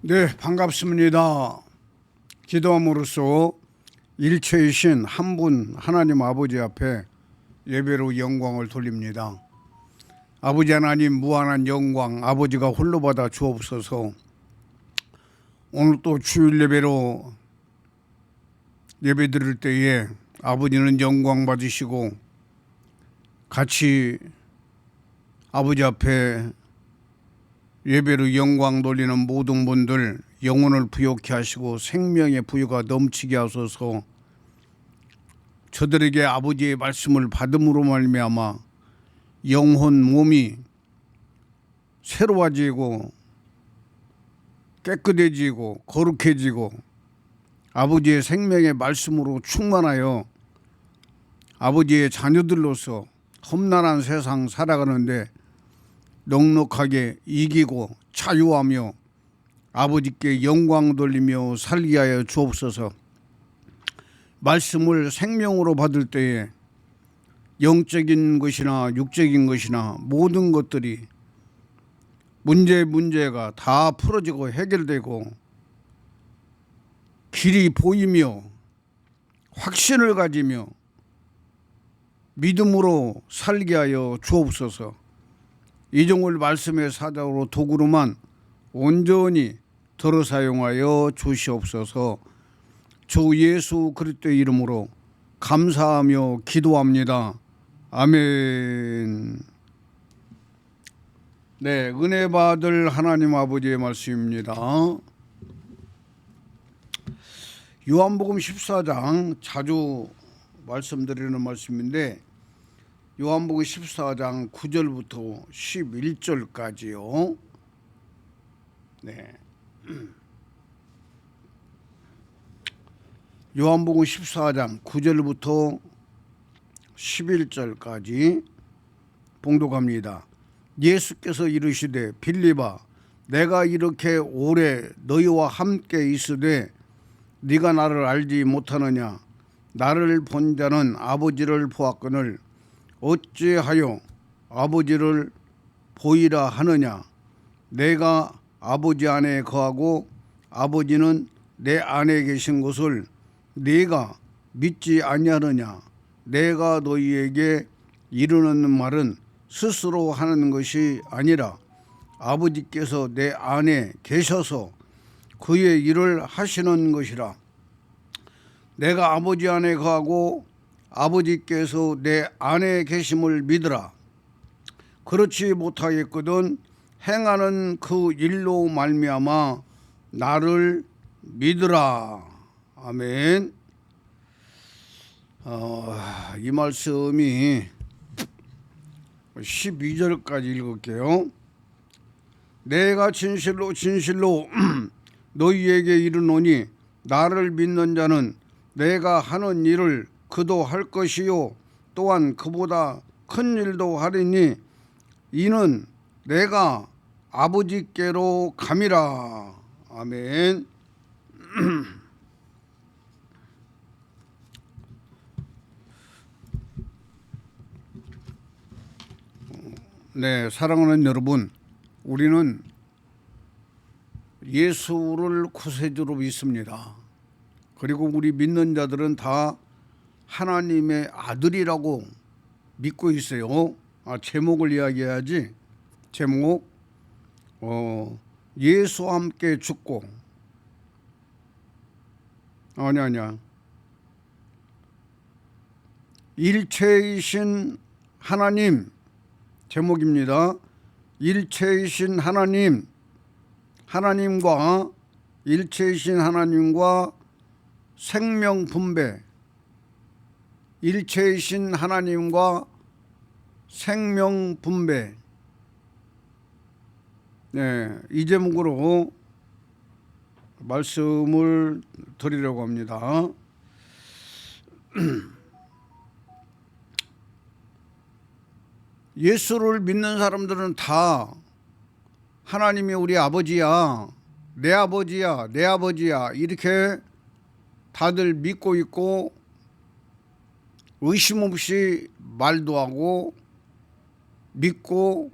네, 반갑습니다. 기도함으로써 일체이신 한 분 하나님 아버지 앞에 예배로 영광을 돌립니다. 아버지 하나님, 무한한 영광 아버지가 홀로 받아 주옵소서. 오늘 또 주일 예배로 예배 드릴 때에 아버지는 영광 받으시고 같이 아버지 앞에 예배로 영광 돌리는 모든 분들 영혼을 부욕케 하시고 생명의 부유가 넘치게 하소서. 저들에게 아버지의 말씀을 받음으로 말미암아 영혼 몸이 새로워지고 깨끗해지고 거룩해지고 아버지의 생명의 말씀으로 충만하여 아버지의 자녀들로서 험난한 세상 살아가는데 넉넉하게 이기고 자유하며 아버지께 영광 돌리며 살게 하여 주옵소서. 말씀을 생명으로 받을 때에 영적인 것이나 육적인 것이나 모든 것들이 문제가 다 풀어지고 해결되고 길이 보이며 확신을 가지며 믿음으로 살게 하여 주옵소서. 이종을 말씀의 사자로 도구로만 온전히 들어 사용하여 주시옵소서. 주 예수 그리스도의 이름으로 감사하며 기도합니다. 아멘. 네, 은혜 받을 하나님 아버지의 말씀입니다. 요한복음 14장 자주 말씀드리는 말씀인데 요한복음 14장 9절부터 11절까지요. 네. 요한복음 14장 9절부터 11절까지 봉독합니다. 예수께서 이르시되 빌립아, 내가 이렇게 오래 너희와 함께 있으되 네가 나를 알지 못하느냐? 나를 본 자는 아버지를 보았거늘 어찌하여 아버지를 보이라 하느냐? 내가 아버지 안에 거하고 아버지는 내 안에 계신 것을 네가 믿지 아니하느냐? 내가 너희에게 이르는 말은 스스로 하는 것이 아니라 아버지께서 내 안에 계셔서 그의 일을 하시는 것이라. 내가 아버지 안에 거하고 아버지께서 내 안에 계심을 믿으라. 그렇지 못하겠거든 행하는 그 일로 말미암아 나를 믿으라. 아멘. 이 말씀이 12절까지 읽을게요. 내가 진실로 진실로 너희에게 이르노니 나를 믿는 자는 내가 하는 일을 그도 할 것이요 또한 그보다 큰 일도 하리니 이는 내가 아버지께로 감이라. 아멘. 네, 사랑하는 여러분, 우리는 예수를 구세주로 믿습니다. 그리고 우리 믿는 자들은 다 하나님의 아들이라고 믿고 있어요. 제목을 이야기해야지. 제목, 예수와 함께 죽고 아니야. 일체이신 하나님, 제목입니다. 일체이신 하나님, 일체이신 하나님과 생명 분배, 일체이신 하나님과 생명 분배. 네, 이 제목으로 말씀을 드리려고 합니다. 예수를 믿는 사람들은 다 하나님이 우리 아버지야, 내 아버지야, 내 아버지야 이렇게 다들 믿고 있고 의심 없이 말도 하고 믿고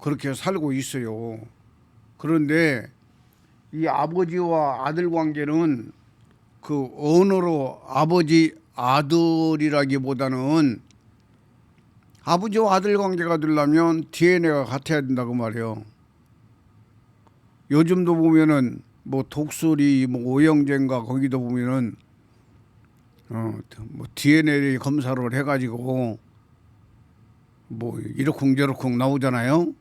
그렇게 살고 있어요. 그런데 이 아버지와 아들 관계는 그 언어로 아버지 아들이라기보다는 아버지와 아들 관계가 되려면 DNA가 같아야 된다고 말이에요. 요즘도 보면은 뭐 독수리 뭐 오영재인가 거기도 보면은 뭐 DNA 검사를 해가지고 뭐 이러쿵저러쿵 나오잖아요.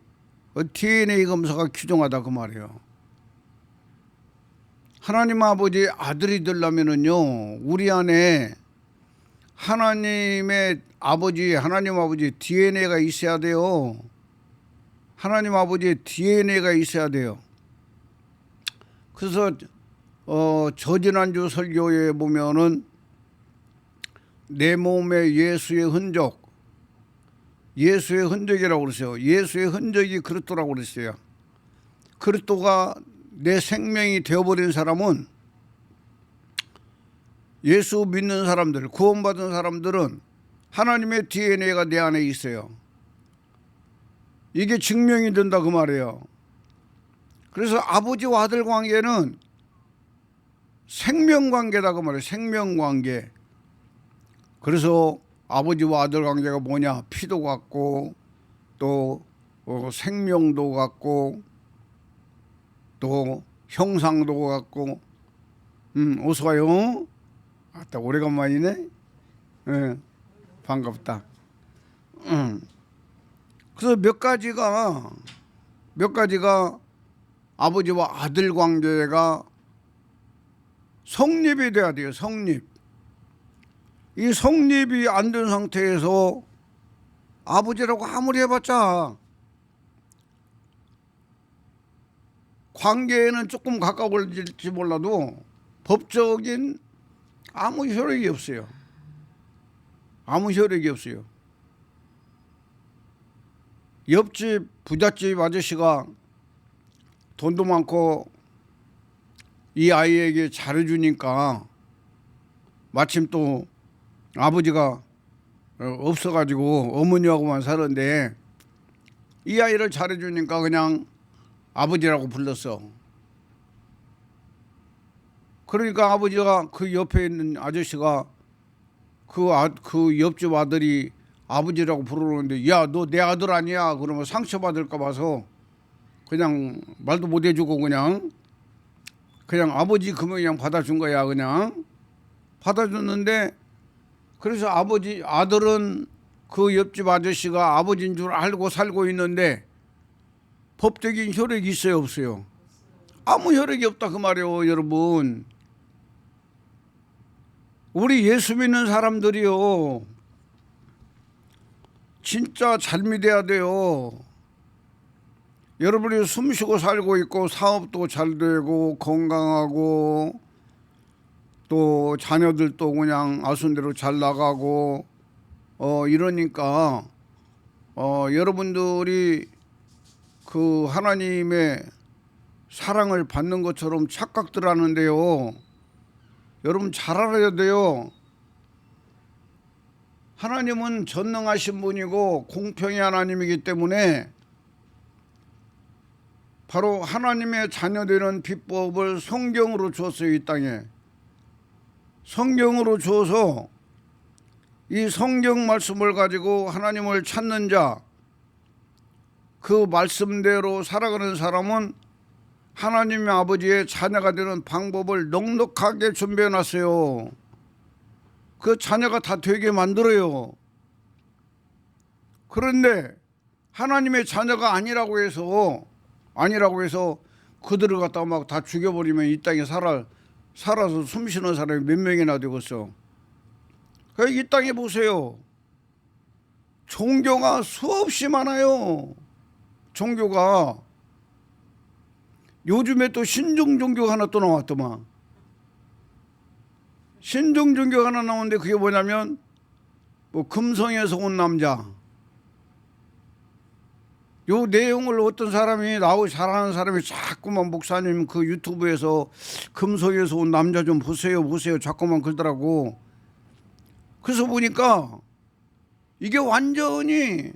DNA 검사가 규정하다 그 말이에요. 하나님 아버지 아들이 되려면은요, 우리 안에 하나님 아버지 DNA가 있어야 돼요. 하나님 아버지의 DNA가 있어야 돼요. 그래서 저지난주 설교에 보면은 내 몸에 예수의 흔적이라고 그랬어요. 예수의 흔적이 그리스도라고 그랬어요. 그리스도가 내 생명이 되어버린 사람은, 예수 믿는 사람들, 구원받은 사람들은 하나님의 DNA가 내 안에 있어요. 이게 증명이 된다 그 말이에요. 그래서 아버지와 아들 관계는 생명관계다 그 말이에요. 생명관계. 그래서 아버지와 아들 관계가 뭐냐? 피도 같고 또 생명도 같고 또 형상도 같고. 어서 와요. 아따 오래간만이네. 예, 반갑다. 그래서 몇 가지가 아버지와 아들 관계가 성립이 돼야 돼요. 성립. 이 성립이 안 된 상태에서 아버지라고 아무리 해봤자 관계에는 조금 가까울지 몰라도 법적인 아무 효력이 없어요. 아무 효력이 없어요. 옆집 부잣집 아저씨가 돈도 많고 이 아이에게 잘해주니까 마침 또 아버지가 없어가지고 어머니하고만 살았는데 이 아이를 잘해주니까 그냥 아버지라고 불렀어. 그러니까 아버지가 그 옆에 있는 아저씨가 그 옆집 아들이 아버지라고 부르는데, 야, 너 내 아들 아니야? 그러면 상처받을까 봐서 그냥 말도 못 해주고 그냥 아버지 금을 그냥 받아준 거야. 그냥 받아줬는데, 그래서 아들은 그 옆집 아저씨가 아버지인 줄 알고 살고 있는데 법적인 효력이 있어요, 없어요? 아무 효력이 없다 그 말이에요, 여러분. 우리 예수 믿는 사람들이요, 진짜 잘 믿어야 돼요. 여러분이 숨쉬고 살고 있고 사업도 잘 되고 건강하고 또 자녀들도 그냥 아순대로 잘 나가고 이러니까 여러분들이 그 하나님의 사랑을 받는 것처럼 착각들 하는데요, 여러분 잘 알아야 돼요. 하나님은 전능하신 분이고 공평의 하나님이기 때문에 바로 하나님의 자녀되는 비법을 성경으로 줬어요. 이 땅에 성경으로 줘서 이 성경 말씀을 가지고 하나님을 찾는 자, 그 말씀대로 살아가는 사람은 하나님의 아버지의 자녀가 되는 방법을 넉넉하게 준비해 놨어요. 그 자녀가 다 되게 만들어요. 그런데 하나님의 자녀가 아니라고 해서 그들을 갖다가 막 다 죽여버리면 이 땅에 살아서 숨쉬는 사람이 몇 명이나 되겠어. 이 땅에 보세요. 종교가 수없이 많아요. 종교가. 요즘에 또 신종 종교가 하나 또 나왔더만. 신종 종교가 하나 나오는데 그게 뭐냐면 뭐 금성에서 온 남자. 요 내용을 어떤 사람이 잘하는 사람이 자꾸만 목사님 그 유튜브에서 금성에서 온 남자 좀 보세요 자꾸만 그러더라고. 그래서 보니까 이게 완전히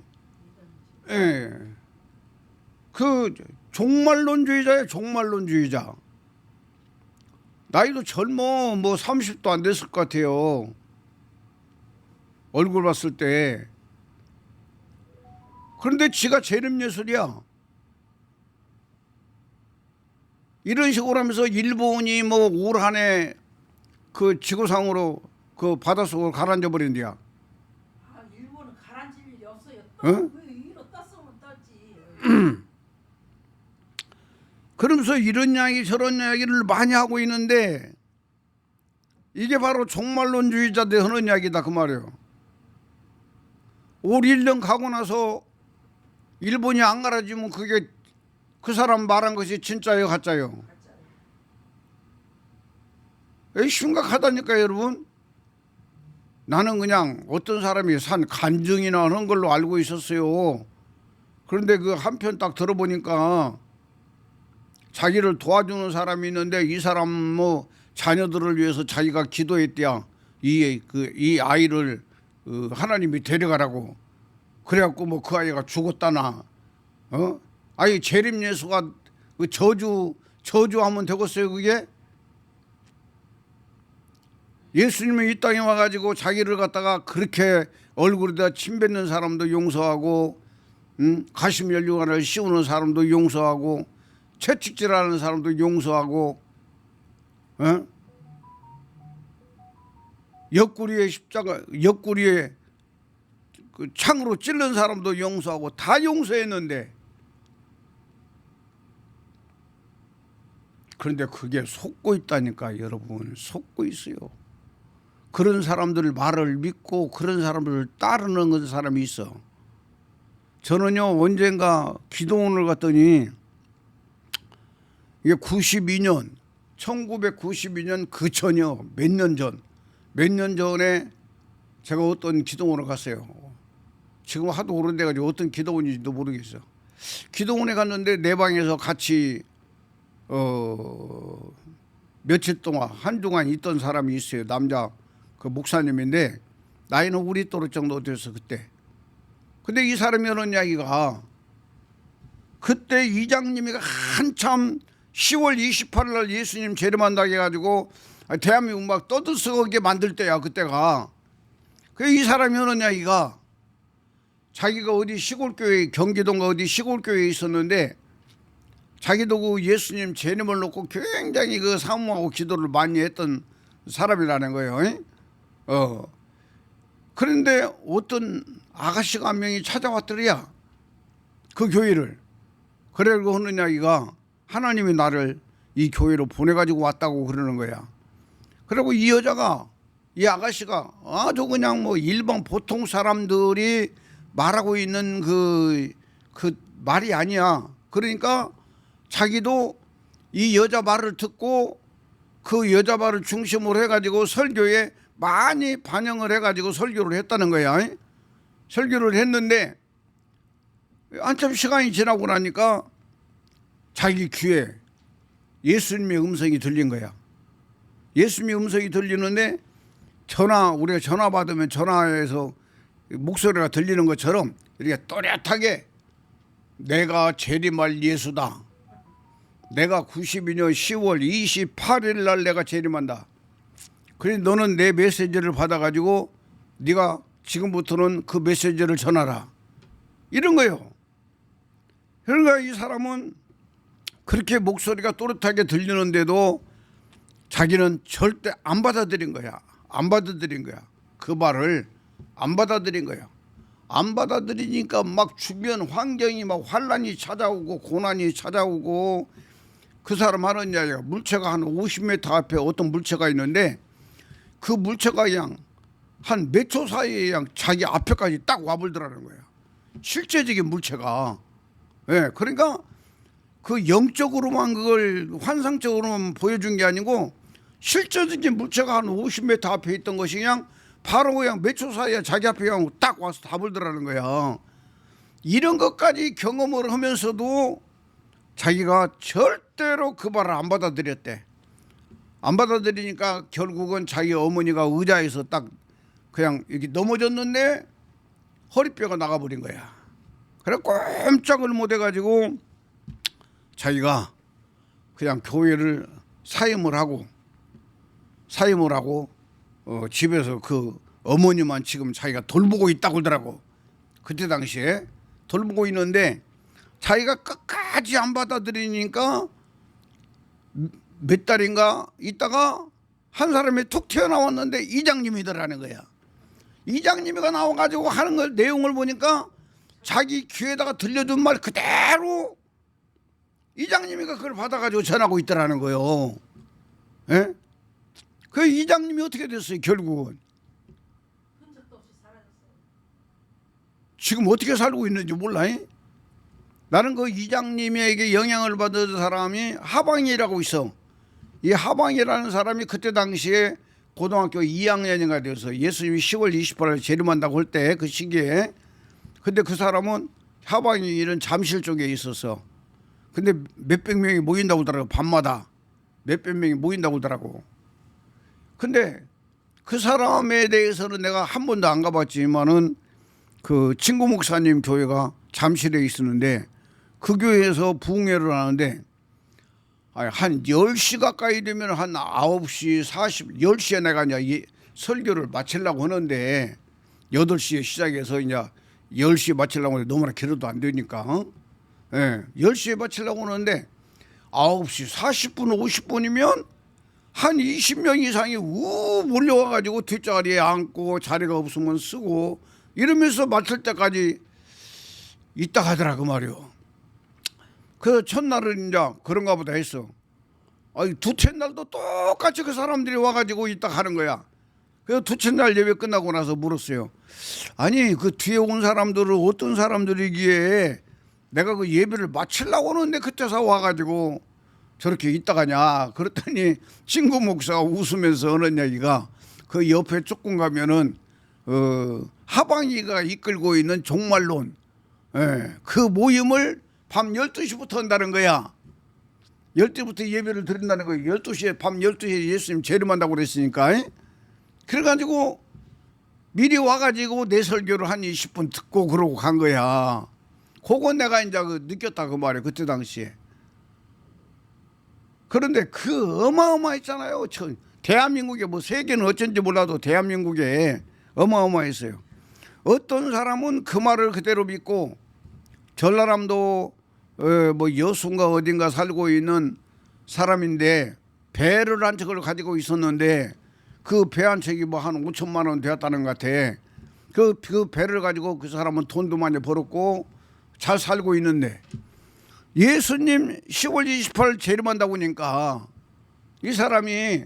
그 종말론주의자예요. 종말론주의자. 나이도 젊어. 뭐 30도 안 됐을 것 같아요. 얼굴 봤을 때. 그런데 지가 재림예술이야. 이런 식으로 하면서 일본이 뭐 올 한 해 그 지구상으로 그 바닷속으로 가라앉아 버린대야. 아, 일본은 가라앉을 일이 없어요. 응? 그 위로 떴으면 떴지. 그러면서 이런 이야기 저런 이야기를 많이 하고 있는데 이게 바로 종말론주의자들 하는 이야기다 그 말이에요. 올 1년 가고 나서 일본이 안 갈아지면 그게 그 사람 말한 것이 진짜예요 가짜예요? 심각하다니까 여러분. 나는 그냥 어떤 사람이 산 간증이나 하는 걸로 알고 있었어요. 그런데 그 한편 딱 들어보니까 자기를 도와주는 사람이 있는데 이 사람 뭐 자녀들을 위해서 자기가 기도했대야. 이 아이를 하나님이 데려가라고. 그래갖고 뭐 그 아이가 죽었다나. 아이 재림 예수가 그 저주하면 되겠어요 그게? 예수님이 이 땅에 와가지고 자기를 갖다가 그렇게 얼굴에다 침 뱉는 사람도 용서하고, 가심 연료관을 씌우는 사람도 용서하고, 채찍질하는 사람도 용서하고, 옆구리에 그 창으로 찔른 사람도 용서하고 다 용서했는데, 그런데 그게 속고 있다니까 여러분. 속고 있어요. 그런 사람들 말을 믿고 그런 사람들을 따르는 사람이 있어. 저는요 언젠가 기도원을 갔더니 이게 1992년 그 전이요. 몇 년 전에 제가 어떤 기도원을 갔어요. 지금 하도 오래돼가지고 어떤 기도원인지도 모르겠어. 기도원에 갔는데 내 방에서 같이 며칠 동안 한동안 있던 사람이 있어요. 남자 그 목사님인데 나이는 우리 또래 정도 돼서 그때. 근데 이 사람이 하는 이야기가 그때 이장님이 한참 10월 28일 날 예수님 재림한다고 해가지고 대한민국 막 떠들썩하게 만들 때야 그때가. 그 이 사람이 하는 이야기가 자기가 어디 시골교회 경기도인가 어디 시골교회에 있었는데 자기도 그 예수님 재림을 놓고 굉장히 그 사모하고 기도를 많이 했던 사람이라는 거예요. 그런데 어떤 아가씨가 한 명이 찾아왔더래야 그 교회를. 그래고 하는 이야기가 하나님이 나를 이 교회로 보내가지고 왔다고 그러는 거야. 그리고 이 여자가 이 아가씨가 아주 그냥 뭐 일반 보통 사람들이 말하고 있는 그 말이 아니야. 그러니까 자기도 이 여자 말을 듣고 그 여자 말을 중심으로 해가지고 설교에 많이 반영을 해가지고 설교를 했다는 거야. 설교를 했는데 한참 시간이 지나고 나니까 자기 귀에 예수님의 음성이 들린 거야. 예수님의 음성이 들리는데 우리가 전화 받으면 전화에서 목소리가 들리는 것처럼 이렇게 또렷하게 내가 재림할 예수다. 내가 92년 10월 28일 날 내가 재림한다. 그래 너는 내 메시지를 받아가지고 네가 지금부터는 그 메시지를 전하라. 이런 거예요. 그러니까 이 사람은 그렇게 목소리가 또렷하게 들리는데도 자기는 절대 안 받아들인 거야. 안 받아들인 거야. 그 말을 안 받아들인 거야. 안 받아들이니까 막 주변 환경이 막 환란이 찾아오고 고난이 찾아오고 그 사람 하는 이야기가 물체가 한 50m 앞에 어떤 물체가 있는데 그 물체가 그냥 한 몇 초 사이에 그냥 자기 앞에까지 딱 와버리더라는 거야. 실제적인 물체가. 예, 그러니까 그 영적으로만 그걸 환상적으로만 보여준 게 아니고 실제적인 물체가 한 50m 앞에 있던 것이 그냥 바로 그냥 몇 초 사이에 자기 앞에 그냥 딱 와서 다 불더라는 거야. 이런 것까지 경험을 하면서도 자기가 절대로 그 말을 안 받아들였대. 안 받아들이니까 결국은 자기 어머니가 의자에서 딱 그냥 이렇게 넘어졌는데 허리뼈가 나가버린 거야. 그래 꼼짝을 못해가지고 자기가 그냥 교회를 사임을 하고 사임을 하고 집에서 그 어머니만 지금 자기가 돌보고 있다고 그러더라고. 그때 당시에 돌보고 있는데 자기가 끝까지 안 받아들이니까 몇 달인가 있다가 한 사람이 툭 튀어나왔는데 이장님이더라는 거야. 이장님이가 나와가지고 하는 걸 내용을 보니까 자기 귀에다가 들려준 말 그대로 이장님이가 그걸 받아가지고 전하고 있더라는 거요. 예? 그 이장님이 어떻게 됐어요 결국은? 흔적도 없이 사라졌어요. 지금 어떻게 살고 있는지 몰라. 나는 그 이장님에게 영향을 받은 사람이 하방이라고 있어. 이 하방이라는 사람이 그때 당시에 고등학교 2학년인가 돼서 예수님이 10월 28일 재림한다고 할 때 그 시기에, 근데 그 사람은 하방이 이런 잠실 쪽에 있었어. 근데 몇백 명이 모인다고 하더라고. 밤마다 몇백 명이 모인다고 하더라고. 근데 그 사람에 대해서는 내가 한 번도 안 가봤지만은 그 친구 목사님 교회가 잠실에 있었는데 그 교회에서 부흥회를 하는데 한 10시 가까이 되면 한 9시 40, 10시에 내가 이제 설교를 마치려고 하는데 8시에 시작해서 이제 10시에 마치려고 하는데 너무나 길어도 안 되니까 10시에 마치려고 하는데 9시 40분 50분이면 한 20명 이상이 몰려와가지고 뒷자리에 앉고 자리가 없으면 쓰고 이러면서 마칠 때까지 있다 하더라 그 말이요. 그 첫날은 이제 그런가 보다 했어. 두째 날도 똑같이 그 사람들이 와가지고 있다 하는 거야. 그래서 두째 날 예배 끝나고 나서 물었어요. 아니 그 뒤에 온 사람들은 어떤 사람들이기에 내가 그 예배를 마치려고 하는데 그때서 와가지고 저렇게 있다 가냐. 그랬더니 친구 목사가 웃으면서 하는 얘기가 그 옆에 조금 가면은 하방이가 이끌고 있는 종말론 그 모임을 밤 12시부터 한다는 거야. 12시부터 예배를 드린다는 거야. 12시에 밤 12시에 예수님 재림한다고 그랬으니까. 그래가지고 미리 와가지고 내 설교를 한 20분 듣고 그러고 간 거야. 그거 내가 이제 느꼈다 그 말이야 그때 당시에. 그런데 그 어마어마했잖아요. 대한민국에 뭐 세계는 어쩐지 몰라도 대한민국에 어마어마했어요. 어떤 사람은 그 말을 그대로 믿고 전라남도 뭐 여수인가 어딘가 살고 있는 사람인데 배를 한 척을 가지고 있었는데 그 배 한 척이 뭐 한 5천만 원 되었다는 것 같아. 그 배를 가지고 그 사람은 돈도 많이 벌었고 잘 살고 있는데 예수님 10월 28일 재림한다고 하니까 이 사람이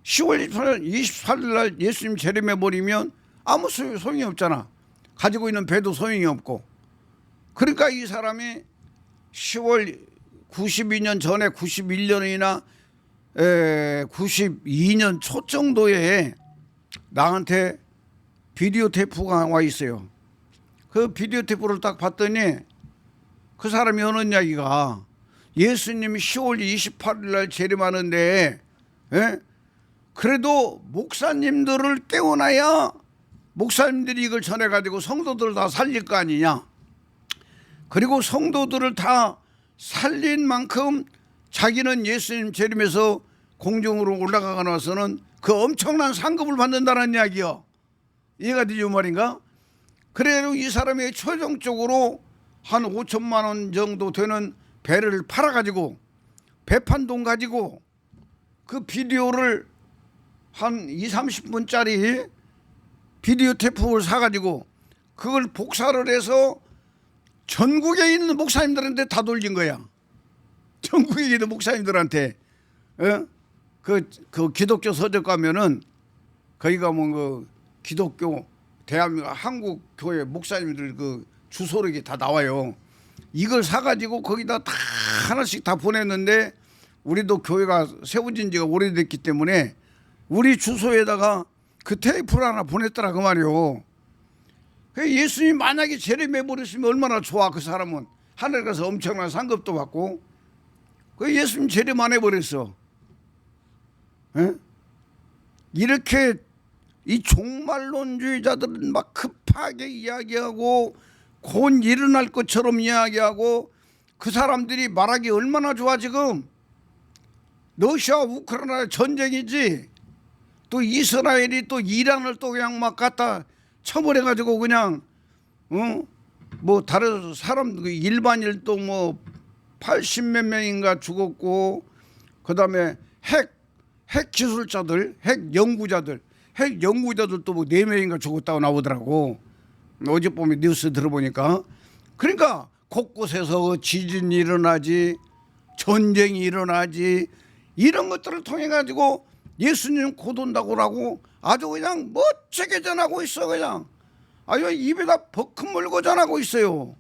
10월 28일 날 예수님 재림해버리면 아무 소용이 없잖아. 가지고 있는 배도 소용이 없고. 그러니까 이 사람이 10월 92년 전에 91년이나 92년 초 정도에 나한테 비디오 테이프가 와 있어요. 그 비디오 테이프를 딱 봤더니 그 사람이 하는 이야기가 예수님이 10월 28일 날 재림하는데 그래도 목사님들을 깨워놔야 목사님들이 이걸 전해가지고 성도들을 다 살릴 거 아니냐. 그리고 성도들을 다 살린 만큼 자기는 예수님 재림에서 공중으로 올라가고 나서는 그 엄청난 상급을 받는다는 이야기요. 이해가 되죠 말인가? 그래도 이 사람이 최종적으로 한 5천만 원 정도 되는 배를 팔아가지고 배판돈 가지고 그 비디오를 한 20-30분짜리 비디오 테이프를 사가지고 그걸 복사를 해서 전국에 있는 목사님들한테 다 돌린 거야. 전국에 있는 목사님들한테. 그 기독교 서적 가면은 거기가 뭐 그 기독교 대한민국 한국 교회 목사님들 그 주소록이 다 나와요. 이걸 사가지고 거기다 다 하나씩 다 보냈는데 우리도 교회가 세워진 지가 오래됐기 때문에 우리 주소에다가 그 테이프를 하나 보냈더라 그 말이요. 예수님 만약에 재림해 버렸으면 얼마나 좋아. 그 사람은 하늘 가서 엄청난 상급도 받고. 그 예수님 재림 안 해버렸어. 이렇게 이 종말론주의자들은 막 급하게 이야기하고 곧 일어날 것처럼 이야기하고 그 사람들이 말하기 얼마나 좋아. 지금 러시아 우크라이나 전쟁이지. 또 이스라엘이 또 이란을 또 그냥 막 갖다 쳐버려 가지고 그냥 뭐 다른 사람 일반인 또 뭐 80몇 명인가 죽었고, 그다음에 핵 기술자들, 핵 연구자들도 뭐 4명인가 죽었다고 나오더라고. 어젯밤에 뉴스 들어보니까. 그러니까 곳곳에서 지진이 일어나지, 전쟁이 일어나지, 이런 것들을 통해 가지고 예수님 곧 온다고라고 아주 그냥 멋지게 전하고 있어. 그냥 아주 입에다 버큰 물고 전하고 있어요.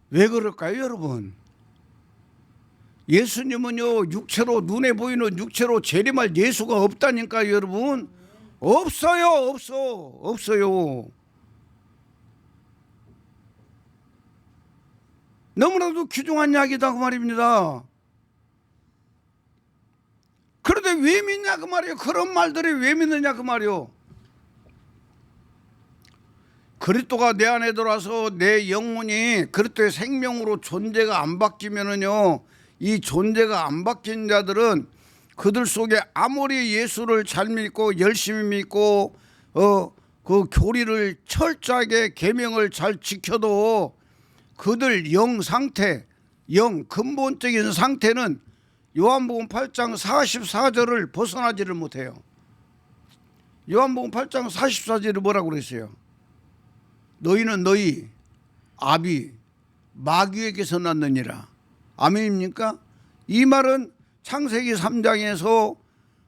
왜 그럴까요, 여러분? 예수님은요, 육체로, 눈에 보이는 육체로 재림할 예수가 없다니까요, 여러분. 없어요. 너무나도 귀중한 이야기다 그 말입니다. 그런데 왜 믿냐 그 말이에요. 그런 말들이 왜 믿느냐 그 말이에요. 그리스도가 내 안에 들어와서 내 영혼이 그리스도의 생명으로 존재가 안 바뀌면은요, 이 존재가 안 바뀐 자들은 그들 속에 아무리 예수를 잘 믿고 열심히 믿고 그 교리를 철저하게 계명을 잘 지켜도 그들 영 상태, 영 근본적인 상태는 요한복음 8장 44절을 벗어나지를 못해요. 요한복음 8장 44절이 뭐라고 그랬어요? 너희는 너희 아비 마귀에게서 났느니라. 아멘입니까? 이 말은 창세기 3장에서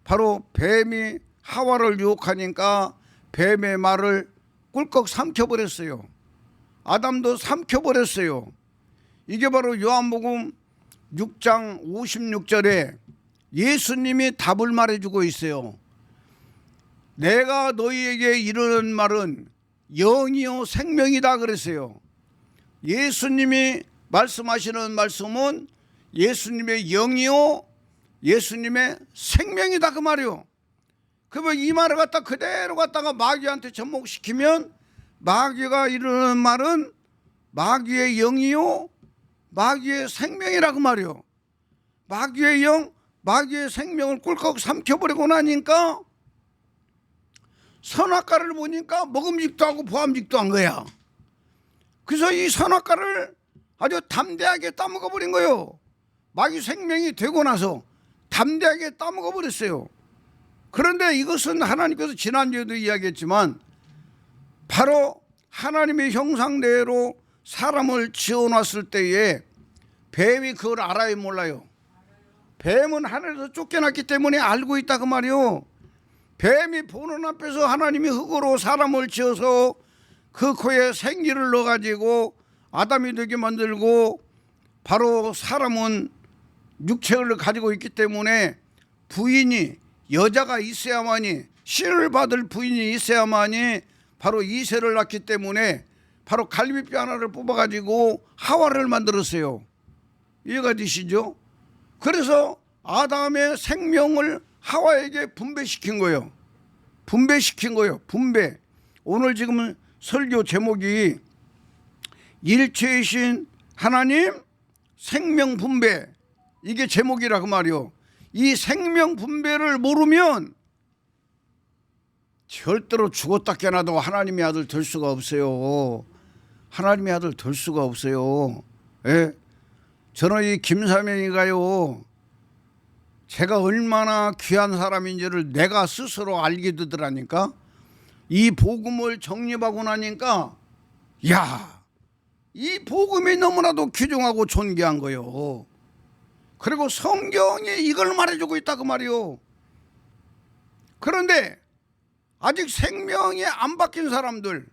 바로 뱀이 하와를 유혹하니까 뱀의 말을 꿀꺽 삼켜버렸어요. 아담도 삼켜버렸어요. 이게 바로 요한복음 6장 56절에 예수님이 답을 말해주고 있어요. 내가 너희에게 이르는 말은 영이요 생명이다 그랬어요. 예수님이 말씀하시는 말씀은 예수님의 영이요 예수님의 생명이다 그 말이요. 그러면 이 말을 갖다 그대로 갖다가 마귀한테 접목시키면 마귀가 이르는 말은 마귀의 영이요 마귀의 생명이라고 말이요. 마귀의 영, 마귀의 생명을 꿀꺽 삼켜버리고 나니까 선악과를 보니까 먹음직도 하고 보암직도 한 거야. 그래서 이 선악과를 아주 담대하게 따먹어버린 거예요. 마귀 생명이 되고 나서 담대하게 따먹어버렸어요. 그런데 이것은 하나님께서 지난주에도 이야기했지만 바로 하나님의 형상대로 사람을 지어놨을 때에 뱀이 그걸 알아요 몰라요? 뱀은 하늘에서 쫓겨났기 때문에 알고 있다 그 말이요. 뱀이 보는 앞에서 하나님이 흙으로 사람을 지어서 그 코에 생기를 넣어가지고 아담이 되게 만들고 바로 사람은 육체를 가지고 있기 때문에 부인이 여자가 있어야만이 씨를 받을 부인이 있어야만이 바로 이세를 낳기 때문에 바로 갈비뼈 하나를 뽑아가지고 하와를 만들었어요. 이해가 되시죠? 그래서 아담의 생명을 하와에게 분배시킨 거예요. 분배. 오늘 지금 설교 제목이 일체이신 하나님 생명 분배, 이게 제목이라고 말이요. 이 생명 분배를 모르면 절대로 죽었다 깨나도 하나님의 아들 될 수가 없어요. 하나님의 아들 될 수가 없어요. 예? 저는 이 김사명이가요, 제가 얼마나 귀한 사람인지를 내가 스스로 알게 되더라니까. 이 복음을 정립하고 나니까 야, 이 복음이 너무나도 귀중하고 존귀한 거요. 그리고 성경이 이걸 말해주고 있다 그 말이요. 그런데 아직 생명이 안 바뀐 사람들,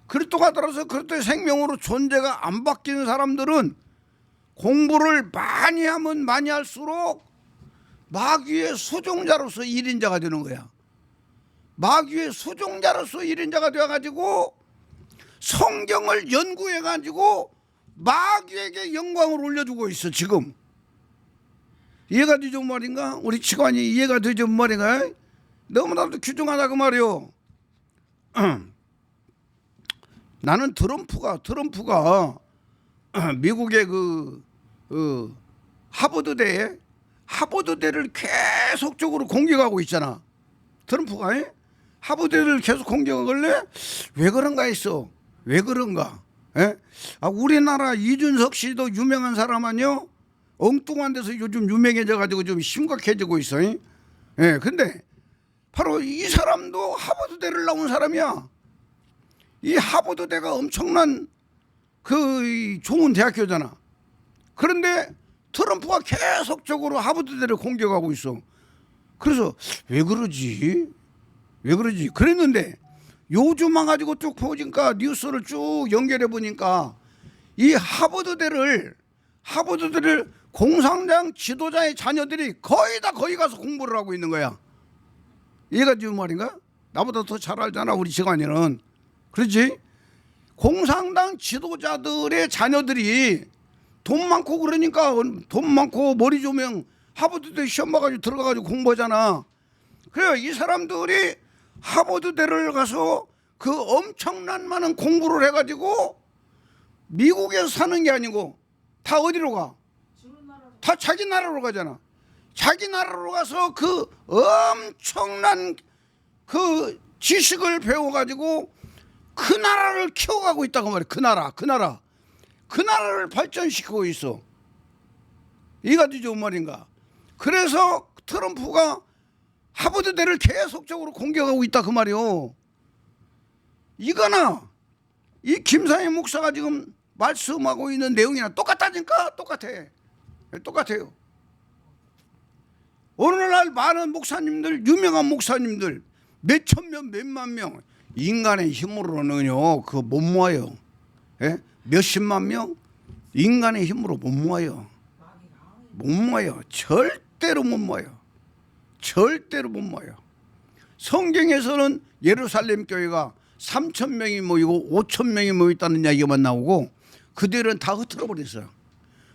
그리스도가 들어서 그리스도의 생명으로 존재가 안 바뀐 사람들은 공부를 많이 하면 많이 할수록 마귀의 수종자로서 1인자가 되는 거야. 마귀의 수종자로서 1인자가 되어가지고 성경을 연구해가지고 마귀에게 영광을 올려주고 있어 지금. 이해가 되죠 말인가? 우리 직관이 이해가 되죠 말인가? 너무나도 귀중하다 그 말이요. 나는 트럼프가 미국의 그 하버드대에 하버드대를 계속적으로 공격하고 있잖아. 트럼프가 하버드대를 계속 공격하길래 왜 그런가 했어. 왜 그런가? 우리나라 이준석 씨도 유명한 사람 아니요? 엉뚱한 데서 요즘 유명해져 가지고 좀 심각해지고 있어. 근데 바로 이 사람도 하버드대를 나온 사람이야. 이 하버드대가 엄청난 그 좋은 대학교잖아. 그런데 트럼프가 계속적으로 하버드대를 공격하고 있어. 그래서 왜 그러지? 왜 그러지? 그랬는데 요즘 와가지고 쭉 보니까 뉴스를 쭉 연결해 보니까 이 하버드대를 공산당 지도자의 자녀들이 거의 다 거기 가서 공부를 하고 있는 거야. 이해가 지금 말인가? 나보다 더 잘 알잖아 우리 지간이는. 그렇지? 공산당 지도자들의 자녀들이 돈 많고 그러니까 돈 많고 머리 좋으면 하버드대 시험 봐가지고 들어가가지고 공부하잖아. 그래요. 이 사람들이 하버드대를 가서 그 엄청난 많은 공부를 해가지고 미국에서 사는 게 아니고 다 어디로 가? 다 자기 나라로 가잖아. 자기 나라로 가서 그 엄청난 그 지식을 배워가지고 그 나라를 키워가고 있다고 말이야. 그 나라를 발전시키고 있어. 이가지 좋은 말인가? 그래서 트럼프가 하버드대를 계속적으로 공격하고 있다 그 말이요. 이거나 이 김상현 목사가 지금 말씀하고 있는 내용이나 똑같다니까. 똑같아요. 오늘날 많은 목사님들, 유명한 목사님들 몇천 명, 몇만 명 인간의 힘으로는요 그거 못 모아요. 몇십만 명 인간의 힘으로 못 모아요. 절대로 못 모아요. 성경에서는 예루살렘 교회가 3,000명이 모이고 5,000명이 모였다는 이야기만 나오고 그들은 다 흩어져 버렸어요.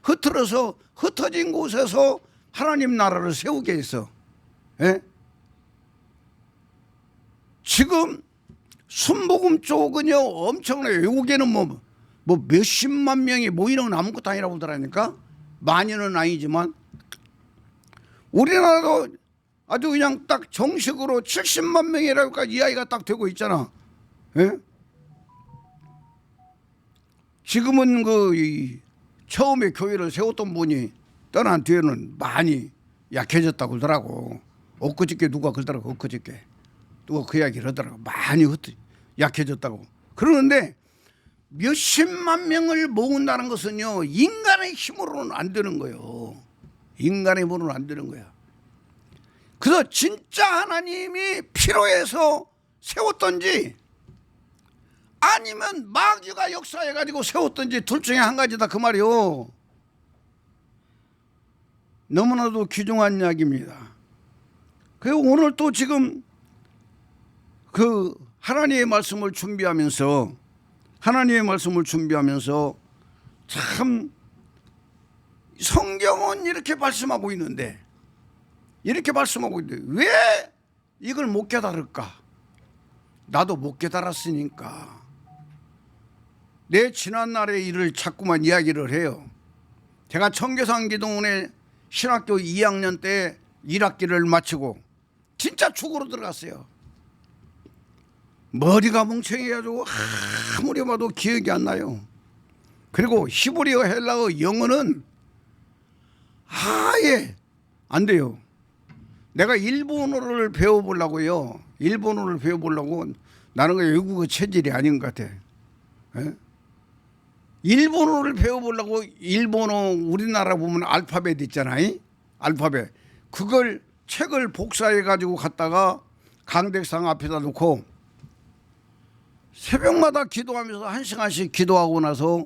흩어져서 흩어진 곳에서 하나님 나라를 세우게 했어. 지금 순복음 쪽은요 엄청나요. 여기는 뭐 몇십만 명이 모이는 건 아무것도 아니라고 그러니까 많이는 아니지만 우리나라도 아주 그냥 딱 정식으로 70만 명이라고까지 이야기가 딱 되고 있잖아. 지금은 처음에 교회를 세웠던 분이 떠난 뒤에는 많이 약해졌다고 그러더라고. 엊그저께 누가 그러더라고. 엊그저께 누가 그 이야기를 하더라고. 많이 약해졌다고. 그러는데 몇십만 명을 모은다는 것은요 인간의 힘으로는 안 되는 거예요. 인간의 힘으로는 안 되는 거야. 그래서 진짜 하나님이 필요해서 세웠던지 아니면 마귀가 역사해가지고 세웠던지 둘 중에 한 가지다 그 말이요. 너무나도 귀중한 이야기입니다. 그리고 오늘 또 지금 그 하나님의 말씀을 준비하면서 참 성경은 이렇게 말씀하고 있는데 왜 이걸 못 깨달을까? 나도 못 깨달았으니까 내 지난날의 일을 자꾸만 이야기를 해요. 제가 청계산 기도원에 신학교 2학년 때 1학기를 마치고 진짜 죽으러 들어갔어요. 머리가 멍청해가지고 아무리 봐도 기억이 안 나요. 그리고 히브리어, 헬라어, 영어는 아예 안 돼요. 내가 일본어를 배워보려고 나는 그 외국어 체질이 아닌 것 같아. 일본어를 배워보려고 일본어 우리나라 보면 알파벳 있잖아요. 알파벳 그걸 책을 복사해 가지고 갔다가 강대상 앞에다 놓고 새벽마다 기도하면서 1시간씩 기도하고 나서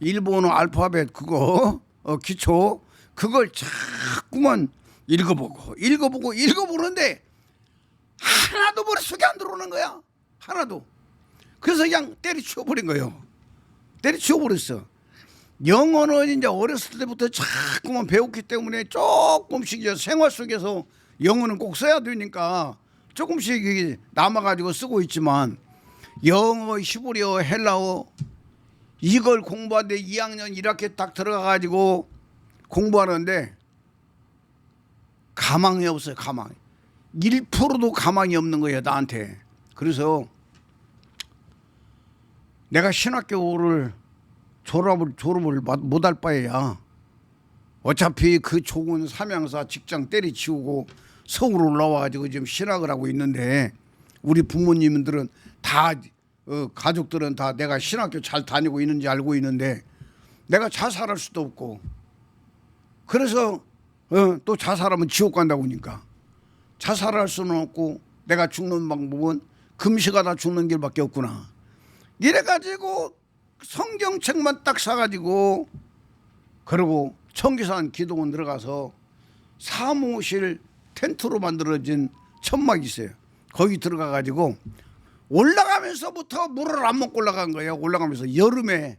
일본어 알파벳 그거 기초 그걸 자꾸만 읽어보는데 하나도 머릿속에 안 들어오는 거야. 하나도. 그래서 그냥 때려치워버린 거예요. 때려치워버렸어. 영어는 이제 어렸을 때부터 자꾸만 배웠기 때문에 조금씩 이제 생활 속에서 영어는 꼭 써야 되니까 조금씩 남아가지고 쓰고 있지만 영어, 히브리어, 헬라어 이걸 공부하는데 2학년 1학기 딱 들어가가지고 공부하는데 가망이 없어요. 가망. 1%도 가망이 없는 거예요, 나한테. 그래서 내가 신학교를 졸업을 못할 바에야 어차피 그 좋은 삼양사 직장 때리치우고 서울 올라와가지고 지금 신학을 하고 있는데, 우리 부모님들은 다 가족들은 다 내가 신학교 잘 다니고 있는지 알고 있는데 내가 자살할 수도 없고, 그래서 또 자살하면 지옥 간다고 하니까 자살할 수는 없고 내가 죽는 방법은 금식하다 죽는 길밖에 없구나. 이래가지고 성경책만 딱 사가지고, 그리고 청기산 기도원 들어가서 사무실 텐트로 만들어진 천막이 있어요. 거기 들어가가지고 올라가면서부터 물을 안 먹고 올라간 거예요. 올라가면서 여름에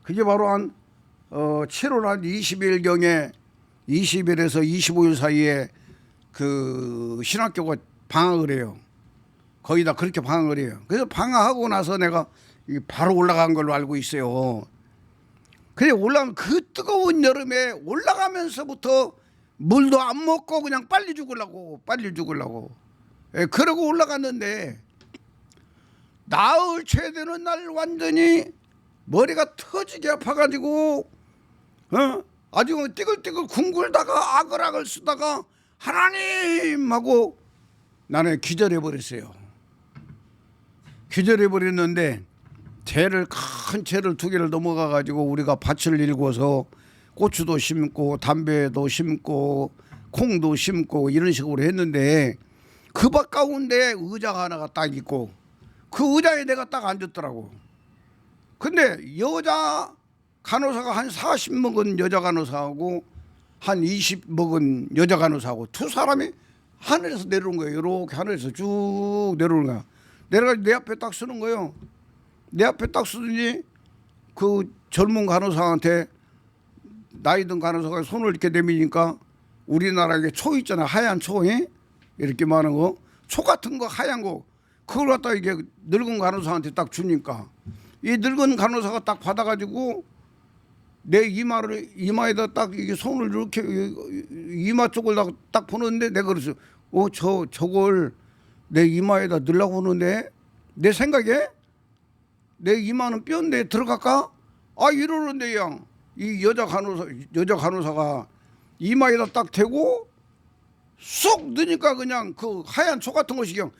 그게 바로 한 7월 한 20일경에 20일에서 25일 사이에 그 신학교가 방학을 해요. 거의 다 그렇게 방학을 해요. 그래서 방학하고 나서 내가 바로 올라간 걸로 알고 있어요. 그래 올라가면 그 뜨거운 여름에 올라가면서부터 물도 안 먹고 그냥 빨리 죽으려고. 예, 그러고 올라갔는데 나흘 최되는 날 완전히 머리가 터지게 아파가지고 아주 띠글띠글 궁굴다가 아글아글 쓰다가 하나님 하고 나는 기절해버렸어요. 기절해버렸는데 큰 채를 2개를 넘어가가지고 우리가 밭을 일궈서 고추도 심고 담배도 심고 콩도 심고 이런 식으로 했는데, 그 밭 가운데 의자가 하나가 딱 있고 그 의자에 내가 딱 앉았더라고. 근데 여자 간호사가 한 40 먹은 여자 간호사하고 한 20 먹은 여자 간호사하고 두 사람이 하늘에서 내려온 거예요. 이렇게 하늘에서 쭉 내려오는 거야. 내려가지고 내 앞에 딱 서는 거예요. 내 앞에 딱 서더니 그 젊은 간호사한테 나이 든 간호사가 손을 이렇게 내미니까 우리나라에 초 있잖아. 하얀 초, 이렇게 많은 거, 초 같은 거 하얀 거, 그걸 갖다 이게 늙은 간호사한테 딱 주니까 이 늙은 간호사가 딱 받아가지고 내 이마에다 딱 이게 손을 이렇게 이마 쪽을 딱 보는데, 내가 그래서 저걸 내 이마에다 넣으려고 하는데 내 생각에 내 이마는 뼈인데 들어갈까? 이러는데 양 이 여자 간호사가 이마에다 딱 대고 쑥 넣으니까 그냥 그 하얀 초 같은 것이 그냥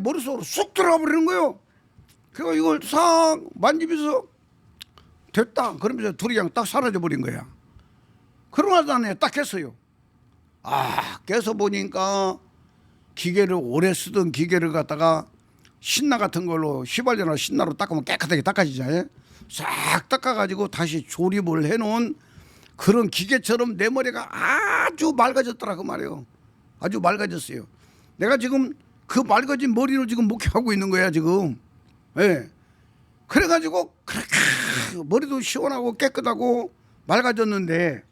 머릿속으로 쑥 들어가 버리는 거예요. 그래서 이걸 싹 만지면서 됐다 그러면서 둘이 그냥 딱 사라져 버린 거야. 그러고 나서 딱 깼어요. 깨서 보니까 기계를 오래 쓰던 기계를 갖다가 신나 같은 걸로 휘발유나 신나로 닦으면 깨끗하게 닦아지잖아요. 싹 닦아가지고 다시 조립을 해놓은 그런 기계처럼 내 머리가 아주 맑아졌더라고 말이에요. 아주 맑아졌어요. 내가 지금 그 맑아진 머리로 지금 목회하고 있는 거야 지금. 예. 그래가지고 그렇게 머리도 시원하고 깨끗하고 맑아졌는데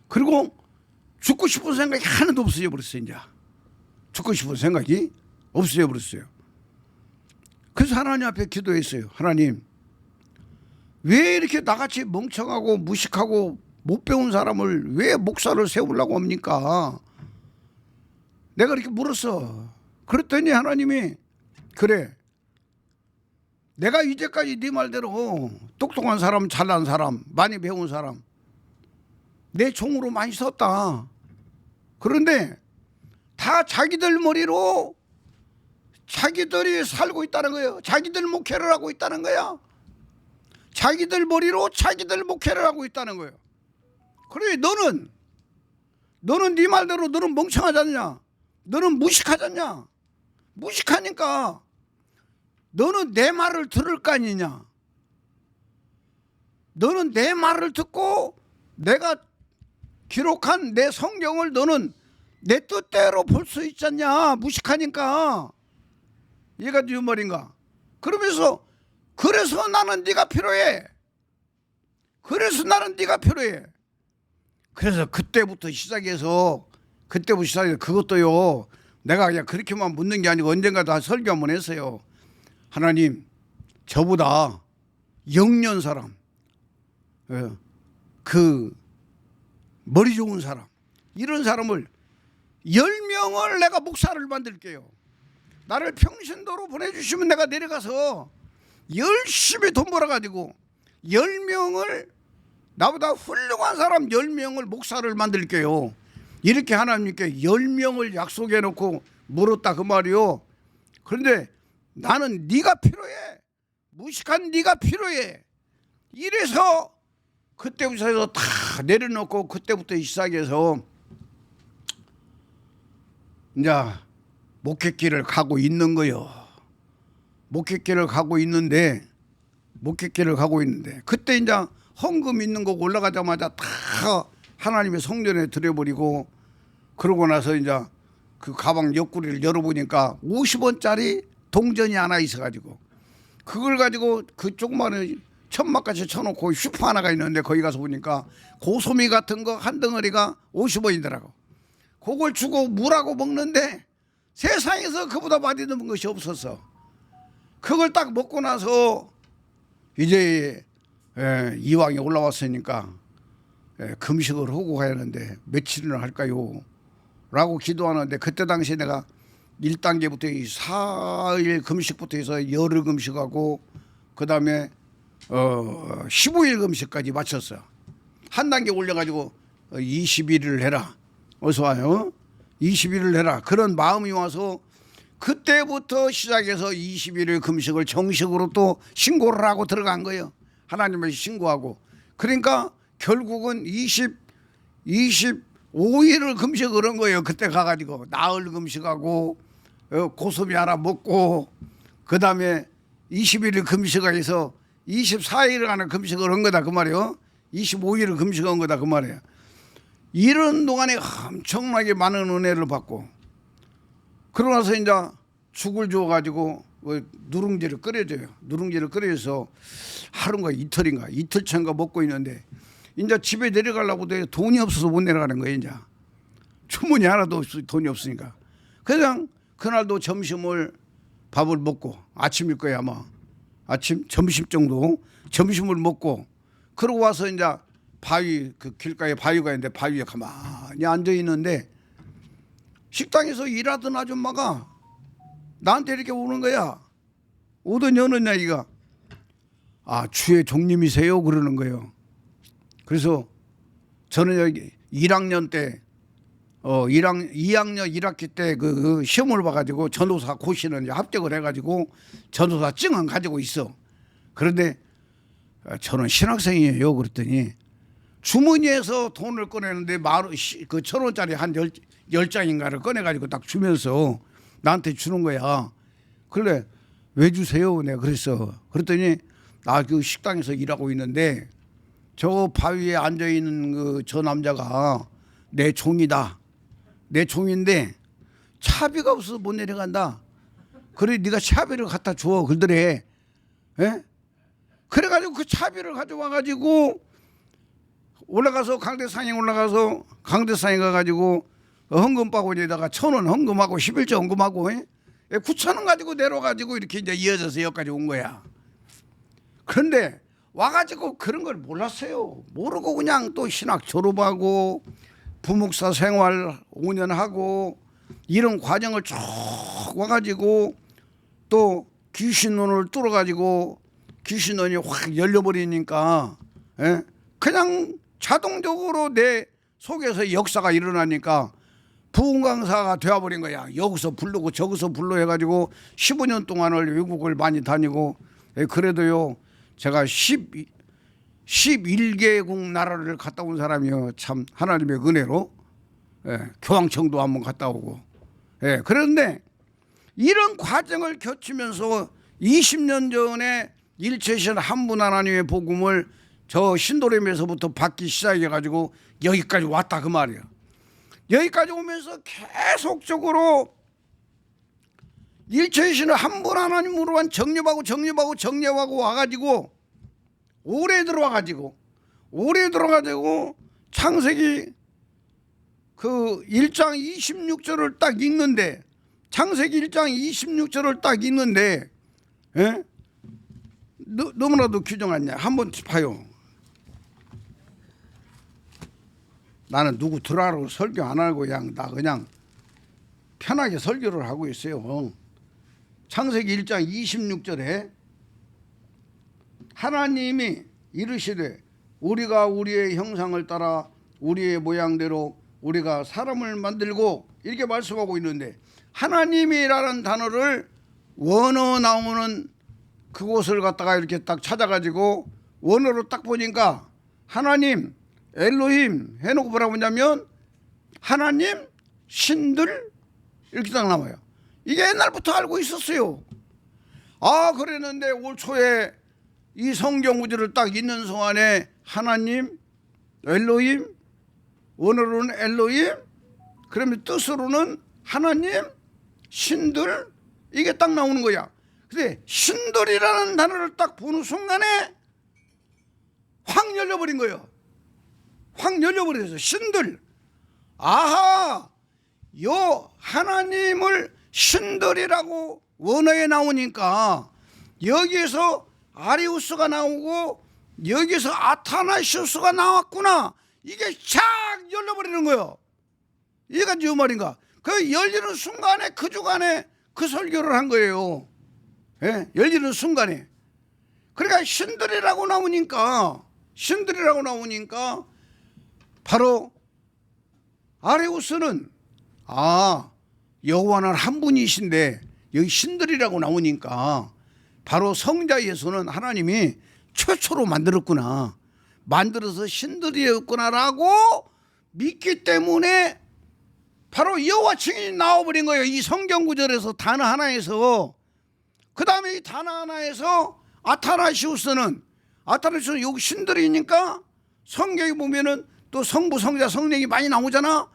그리고 죽고 싶은 생각이 하나도 없어져 버렸어요. 이제 죽고 싶은 생각이 없어져 버렸어요. 그래서 하나님 앞에 기도했어요. 하나님, 왜 이렇게 나같이 멍청하고 무식하고 못 배운 사람을 왜 목사를 세우려고 합니까? 내가 이렇게 물었어. 그랬더니 하나님이, 그래, 내가 이제까지 네 말대로 똑똑한 사람, 잘난 사람, 많이 배운 사람 내 종으로 많이 썼다. 그런데 다 자기들 머리로 자기들이 살고 있다는 거예요. 자기들 목회를 하고 있다는 거야. 자기들 머리로 자기들 목회를 하고 있다는 거예요. 그래, 너는 네 말대로 너는 멍청하지 않냐? 너는 무식하지 않냐? 무식하니까 너는 내 말을 들을 거 아니냐? 너는 내 말을 듣고 내가 기록한 내 성경을 너는 내 뜻대로 볼 수 있잖냐? 무식하니까. 얘가 네 말인가? 그러면서 그래서 나는 네가 필요해. 그래서 그때부터 시작해서 그것도요, 내가 그냥 그렇게만 묻는 게 아니고 언젠가 다 설교 한번 했어요. 하나님, 저보다 영년 사람, 그 머리 좋은 사람, 이런 사람을 10명을 내가 목사를 만들게요. 나를 평신도로 보내주시면 내가 내려가서 열심히 돈 벌어가지고 10명을, 나보다 훌륭한 사람 10명을 목사를 만들게요. 이렇게 하나님께 10명을 약속해 놓고 물었다 그 말이요. 그런데 나는 네가 필요해, 무식한 네가 필요해, 이래서 그때부터 해서 다 내려놓고 그때부터 시작해서 이제 목회길을 가고 있는 거요. 목회길을 가고 있는데 그때 이제 헌금 있는 거 올라가자마자 다 하나님의 성전에 들여버리고, 그러고 나서 이제 그 가방 옆구리를 열어보니까 50원짜리 동전이 하나 있어가지고, 그걸 가지고 그 조그마한 천막같이 쳐놓고 슈퍼 하나가 있는데 거기 가서 보니까 고소미 같은 거 한 덩어리가 50원이더라고. 그걸 주고 물하고 먹는데 세상에서 그보다 맛있는 것이 없었어. 그걸 딱 먹고 나서 이제 이왕에 올라왔으니까 금식을 하고 가야 하는데 며칠이나 할까요? 라고 기도하는데, 그때 당시에 내가 1단계부터 4일 금식부터 해서 열흘 금식하고 그 다음에 15일 금식까지 마쳤어. 한 단계 올려가지고 21일을 해라. 어서 와요. 21일을 해라. 그런 마음이 와서 그때부터 시작해서 21일 금식을 정식으로 또 신고를 하고 들어간 거예요. 하나님을 신고하고. 그러니까 결국은 25일을 금식을 한 거예요. 그때 가가지고 나흘 금식하고 고소미 하나 먹고 그 다음에 21일 금식해서 24일을 하나 금식을 한 거다 그 말이에요. 25일을 금식한 거다 그 말이에요. 이런 동안에 엄청나게 많은 은혜를 받고, 그러고 나서 이제 죽을 주어가지고 누룽지를 끓여줘요. 누룽지를 끓여서 하루인가 이틀인가 이틀째인가 먹고 있는데 이제 집에 내려가려고 해 돈이 없어서 못 내려가는 거예요. 이제 주머니 하나도 돈이 없으니까. 그냥 그날도 점심을 밥을 먹고, 아침일 거예요 아마. 점심 정도 점심을 먹고, 그러고 와서 이제 바위, 그 길가에 바위가 있는데 바위에 가만히 앉아 있는데 식당에서 일하던 아줌마가 나한테 이렇게 오는 거야. 오더니 어느 날이가 주의 종님이세요? 그러는 거예요. 그래서 저는 여기 1학년 때 2학년 1학기 때 그 시험을 봐가지고 전도사 고시는 이제 합격을 해가지고 전도사 증은 가지고 있어. 그런데 저는 신학생이에요. 그랬더니 주머니에서 돈을 꺼내는데 그 1,000원짜리 한 10장인가를 꺼내가지고 딱 주면서 나한테 주는 거야. 그래 왜 주세요? 내가 그랬어. 그랬더니 나 그 식당에서 일하고 있는데 저 바위에 앉아 있는 그 저 남자가 내 종이다. 내 종인데 차비가 없어서 못 내려간다. 그래 네가 차비를 갖다 줘. 그러더래. 예? 그래가지고 그 차비를 가져와가지고 올라가서 강대상에 올라가서 강대상에 가가지고 헌금 바구니에다가 1,000원 헌금하고 11조 헌금하고 9,000원 가지고 내려가지고 이렇게 이제 이어져서 여기까지 온 거야. 그런데 와가지고 그런 걸 몰랐어요. 모르고 그냥 또 신학 졸업하고 부목사 생활 5년 하고 이런 과정을 쭉 와가지고 또 귀신눈을 뚫어가지고 귀신눈이 확 열려버리니까 그냥 자동적으로 내 속에서 역사가 일어나니까 부흥강사가 되어버린 거야. 여기서 부르고 저기서 불러 해가지고 15년 동안을 외국을 많이 다니고 그래도요 제가 11개국 나라를 갔다 온 사람이요. 참 하나님의 은혜로 교황청도 한번 갔다 오고 그런데 이런 과정을 거치면서 20년 전에 일체신 한 분 하나님의 복음을 저 신도림에서부터 받기 시작해가지고 여기까지 왔다 그 말이에요. 여기까지 오면서 계속적으로 일체신을 한 분 하나님으로만 정립하고 와가지고 오래 들어와가지고 창세기 그 1장 26절을 딱 읽는데 창세기 1장 26절을 딱 읽는데 너무나도 규정하냐 한번 봐요. 나는 누구 들어가라고 설교 안 하고 그냥 편하게 설교를 하고 있어요. 창세기 1장 26절에 하나님이 이르시되 우리가 우리의 형상을 따라 우리의 모양대로 우리가 사람을 만들고 이렇게 말씀하고 있는데, 하나님이라는 단어를 원어 나오는 그곳을 갖다가 이렇게 딱 찾아가지고 원어로 딱 보니까 하나님, 엘로힘 해놓고 뭐라고 하냐면 하나님, 신들 이렇게 딱 나와요. 이게 옛날부터 알고 있었어요. 그랬는데 올 초에 이 성경 구절을 딱 읽는 동안에 하나님, 엘로힘, 원어로는 엘로힘, 그러면 뜻으로는 하나님, 신들, 이게 딱 나오는 거야. 근데 신들이라는 단어를 딱 보는 순간에 확 열려버린 거예요. 확 열려버려서 신들. 아하, 요 하나님을 신들이라고 원어에 나오니까 여기에서 아리우스가 나오고 여기서 아타나시우스가 나왔구나. 이게 착 열려버리는 거예요. 이해가 이 말인가? 그 열리는 순간에 그 주간에 그 설교를 한 거예요. 예? 열리는 순간에. 그러니까 신들이라고 나오니까 바로 아리우스는 여호와는 한 분이신데 여기 신들이라고 나오니까 바로 성자 예수는 하나님이 최초로 만들었구나, 만들어서 신들이었구나라고 믿기 때문에 바로 여호와 칭이 나와버린 거예요. 이 성경 구절에서 단어 하나에서. 그 다음에 이 단어 하나에서 아타나시우스는 여기 신들이니까 성경에 보면은 또 성부, 성자, 성령이 많이 나오잖아.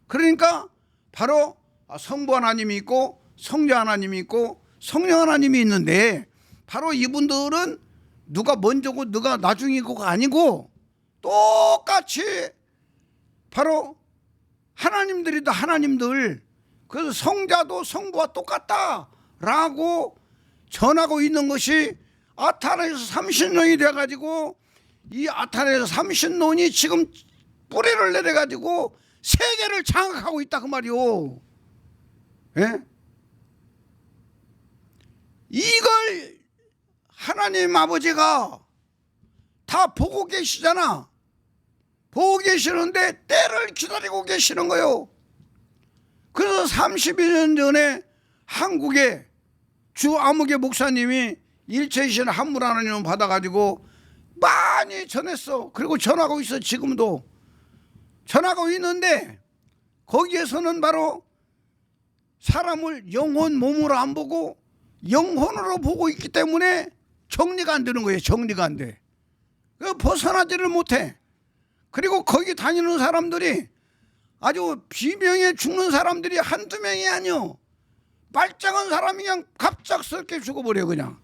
그러니까 바로 성부 하나님이 있고 성자 하나님이 있고 성령 하나님이 있는데, 바로 이분들은 누가 먼저고 누가 나중이고가 아니고 똑같이 바로 하나님들이다, 하나님들. 그래서 성자도 성부와 똑같다라고 전하고 있는 것이 아타나에서 삼신론이 돼가지고, 이 아타나에서 삼신론이 지금 뿌리를 내려가지고 세계를 장악하고 있다 그 말이오. 예? 이걸 하나님 아버지가 다 보고 계시잖아. 보고 계시는데 때를 기다리고 계시는 거예요. 그래서 32년 전에 한국에 주 아무개 목사님이 일체이신 한물 하나님을 받아가지고 많이 전했어. 그리고 전하고 있어. 지금도 전하고 있는데, 거기에서는 바로 사람을 영혼 몸으로 안 보고 영혼으로 보고 있기 때문에 정리가 안 되는 거예요. 정리가 안 돼. 벗어나지를 못해. 그리고 거기 다니는 사람들이 아주 비명에 죽는 사람들이 한두 명이 아니요. 말짱한 사람이 그냥 갑작스럽게 죽어버려. 그냥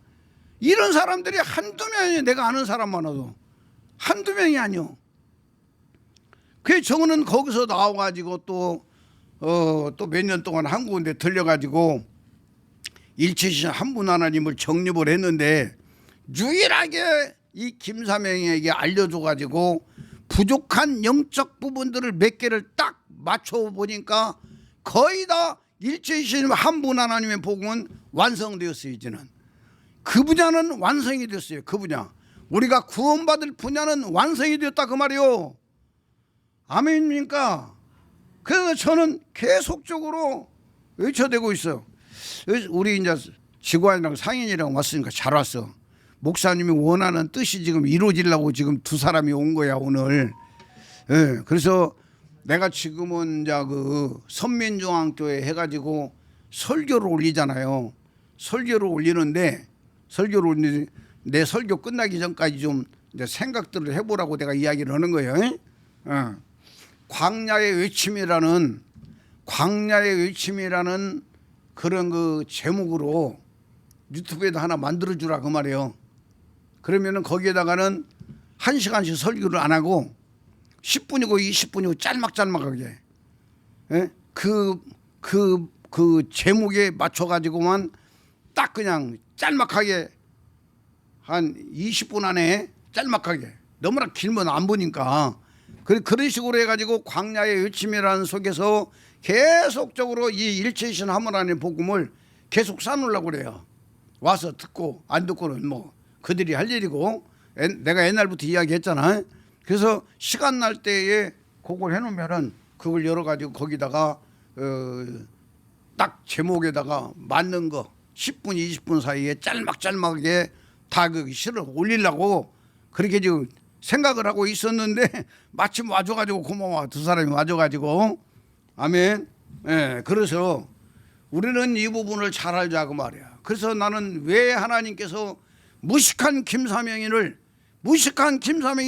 이런 사람들이 한두 명이, 내가 아는 사람만 해도 한두 명이 아니요. 그 저는 거기서 나와가지고 또 몇 년 동안 한 군데 들려가지고 일체신 한 분 하나님을 정립을 했는데, 유일하게 이 김사명에게 알려줘가지고 부족한 영적 부분들을 몇 개를 딱 맞춰보니까 거의 다 일체이신 한 분 하나님의 복음은 완성되었어요. 이제는 그 분야는 완성이 됐어요. 그 분야, 우리가 구원받을 분야는 완성이 되었다 그 말이요. 아멘입니까? 그래서 저는 계속적으로 외쳐대고 있어요. 우리 이제 직원이랑 상인이랑 왔으니까 잘 왔어. 목사님이 원하는 뜻이 지금 이루어지려고 지금 두 사람이 온 거야 오늘. 예, 그래서 내가 지금은 이제 그 선민중앙교회 해가지고 설교를 올리잖아요. 설교를 올리는데 내 설교 끝나기 전까지 좀 이제 생각들을 해보라고 내가 이야기를 하는 거예요. 광야의 외침이라는 그런 그 제목으로 유튜브에도 하나 만들어주라 그 말이에요. 그러면은 거기에다가는 1시간씩 설교를 안 하고 10분이고 20분이고 짤막짤막하게, 예? 그 제목에 맞춰가지고만 딱 그냥 짤막하게 한 20분 안에 짤막하게, 너무나 길면 안 보니까 그런 식으로 해가지고 광야의 외침이라는 속에서 계속적으로 이 일체이신 하나님 복음을 계속 쌓으려고 그래요. 와서 듣고 안 듣고는 뭐 그들이 할 일이고, 내가 옛날부터 이야기했잖아. 그래서 시간 날 때에 그걸 해놓으면은 그걸 열어가지고 거기다가 딱 제목에다가 맞는 거 10분 20분 사이에 짤막짤막하게 다 그 시를 올리려고 그렇게 지금 생각을 하고 있었는데 마침 와줘가지고 고마워. 두 사람이 와줘가지고. 아멘. 예, 그래서 우리는 이 부분을 잘 알자고 말이야. 그래서 나는 왜 하나님께서 무식한 김사명이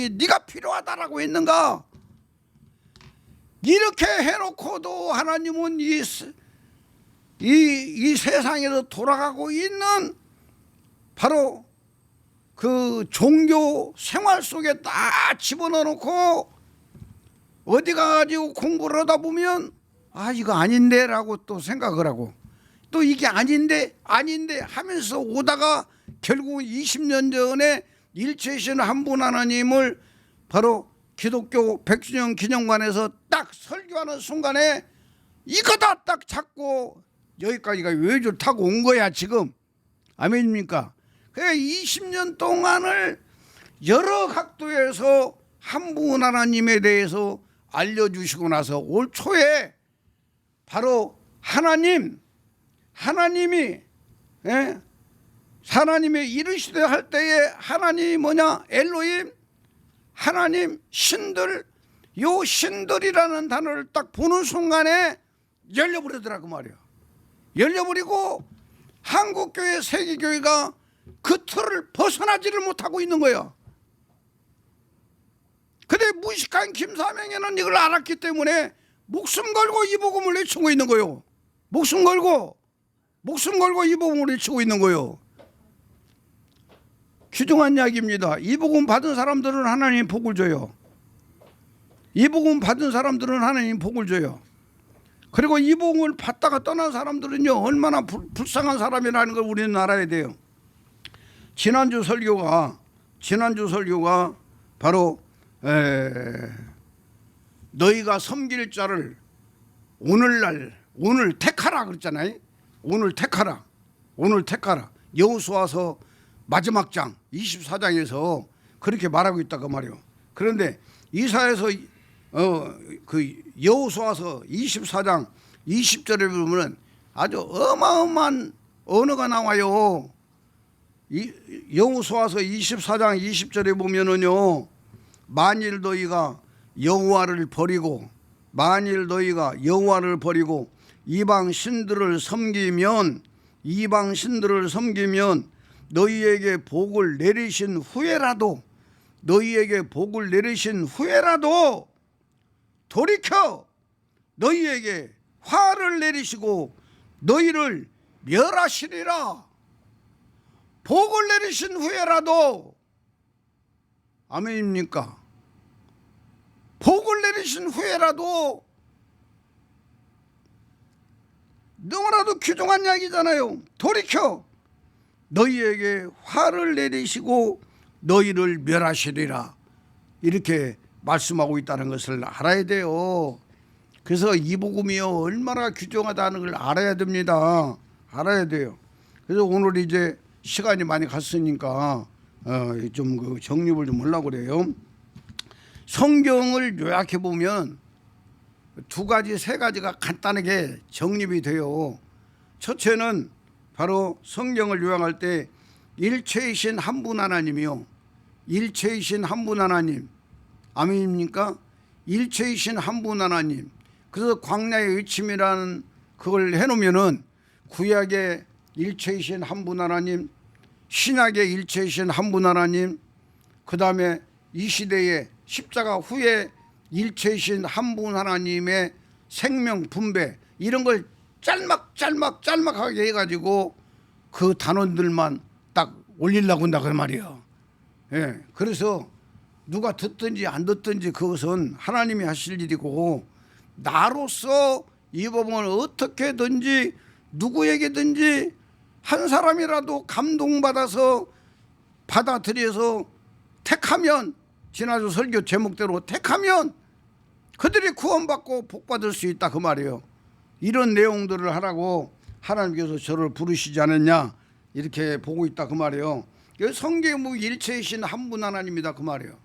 네가 필요하다라고 했는가? 이렇게 해놓고도 하나님은 이 세상에서 돌아가고 있는 바로 그 종교 생활 속에 딱 집어넣어놓고 어디 가가지고 공부를 하다 보면 아 이거 아닌데 라고 또 생각을 하고 또 이게 아닌데 하면서 오다가 결국 20년 전에 일체이신 한 분 하나님을 바로 기독교 100주년 기념관에서 딱 설교하는 순간에 이거다 딱 잡고 여기까지가 외줄 타고 온 거야 지금. 아멘입니까? 그래 20년 동안을 여러 각도에서 한 분 하나님에 대해서 알려주시고 나서 올 초에 바로 하나님이 하나님의 이르시되 할 때에 하나님이 뭐냐? 엘로힘, 하나님, 신들, 요 신들이라는 단어를 딱 보는 순간에 열려버리더라고 말이야. 열려버리고 한국교회, 세계교회가 그 틀을 벗어나지를 못하고 있는 거야. 근데 무식한 김사명에는 이걸 알았기 때문에 목숨 걸고 이 복음을 외치고 있는 거요. 목숨 걸고 이 복음을 외치고 있는 거요. 귀중한 이야기입니다. 이 복음 받은 사람들은 하나님 복을 줘요. 이 복음 받은 사람들은 하나님 복을 줘요. 그리고 이 복음을 받다가 떠난 사람들은요 얼마나 불쌍한 사람이라는 걸 우리는 알아야 돼요. 지난주 설교가 바로 너희가 섬길 자를 오늘 택하라 그랬잖아요. 오늘 택하라. 여호수아서 마지막 장 24장에서 그렇게 말하고 있다고 말이요. 그런데 이사야서 그 여호수아서 24장 20절에 보면 아주 어마어마한 언어가 나와요. 여호수아서 24장 20절에 보면은요, 만일 너희가 여호와를 버리고 이방 신들을 섬기면 너희에게 복을 내리신 후에라도 돌이켜 너희에게 화를 내리시고 너희를 멸하시리라. 복을 내리신 후에라도, 아멘입니까? 복을 내리신 후에라도 너무나도 귀중한 이야기잖아요. 돌이켜 너희에게 화를 내리시고 너희를 멸하시리라. 이렇게 말씀하고 있다는 것을 알아야 돼요. 그래서 이 복음이요 얼마나 귀중하다는 걸 알아야 됩니다. 알아야 돼요. 그래서 오늘 이제 시간이 많이 갔으니까 좀 그 정립을 좀 하려고 그래요. 성경을 요약해 보면 두 가지, 세 가지가 간단하게 정립이 돼요. 첫째는 바로 성경을 요약할 때 일체이신 한 분 하나님이요. 일체이신 한 분 하나님. 아멘입니까? 일체이신 한 분 하나님. 그래서 광야의 외침이라는 그걸 해놓으면은 구약의 일체이신 한 분 하나님, 신약의 일체이신 한 분 하나님, 그 다음에 이 시대의 십자가 후에 일체이신 한 분 하나님의 생명 분배, 이런 걸 짤막하게 해가지고 그 단원들만 딱 올리려고 한다 그 말이에요. 예, 그래서 누가 듣든지 안 듣든지 그것은 하나님이 하실 일이고, 나로서 이 법을 어떻게든지 누구에게든지 한 사람이라도 감동받아서 받아들여서 택하면, 지난주 설교 제목대로 택하면 그들이 구원받고 복받을 수 있다 그 말이에요. 이런 내용들을 하라고 하나님께서 저를 부르시지 않았냐 이렇게 보고 있다 그 말이에요. 성경은 일체이신 한 분 하나님이다 그 말이에요.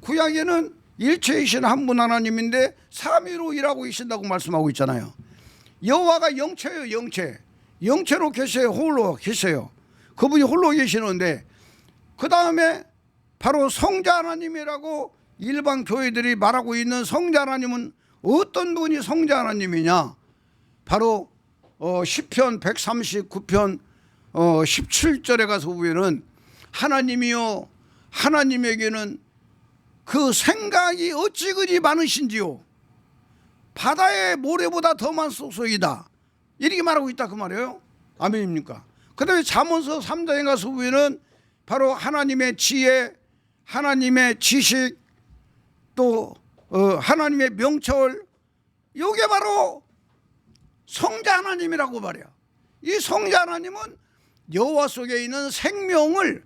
구약에는 일체이신 한 분 하나님인데 삼위로 일하고 계신다고 말씀하고 있잖아요. 여호와가 영체예요. 영체로 계세요. 홀로 계세요. 그분이 홀로 계시는데 그 다음에 바로 성자 하나님이라고 일반 교회들이 말하고 있는 성자 하나님은 어떤 분이 성자 하나님이냐, 바로 시편 139편 17절에 가서 보면은 하나님이요 하나님에게는 그 생각이 어찌 그리 많으신지요 바다의 모래보다 더 많소서이다 이렇게 말하고 있다 그 말이에요. 아멘입니까? 그 다음에 잠언서 3장에 가서 보면은 바로 하나님의 지혜, 하나님의 지식, 또 하나님의 명철, 이게 바로 성자 하나님이라고 말해요. 이 성자 하나님은 여호와 속에 있는 생명을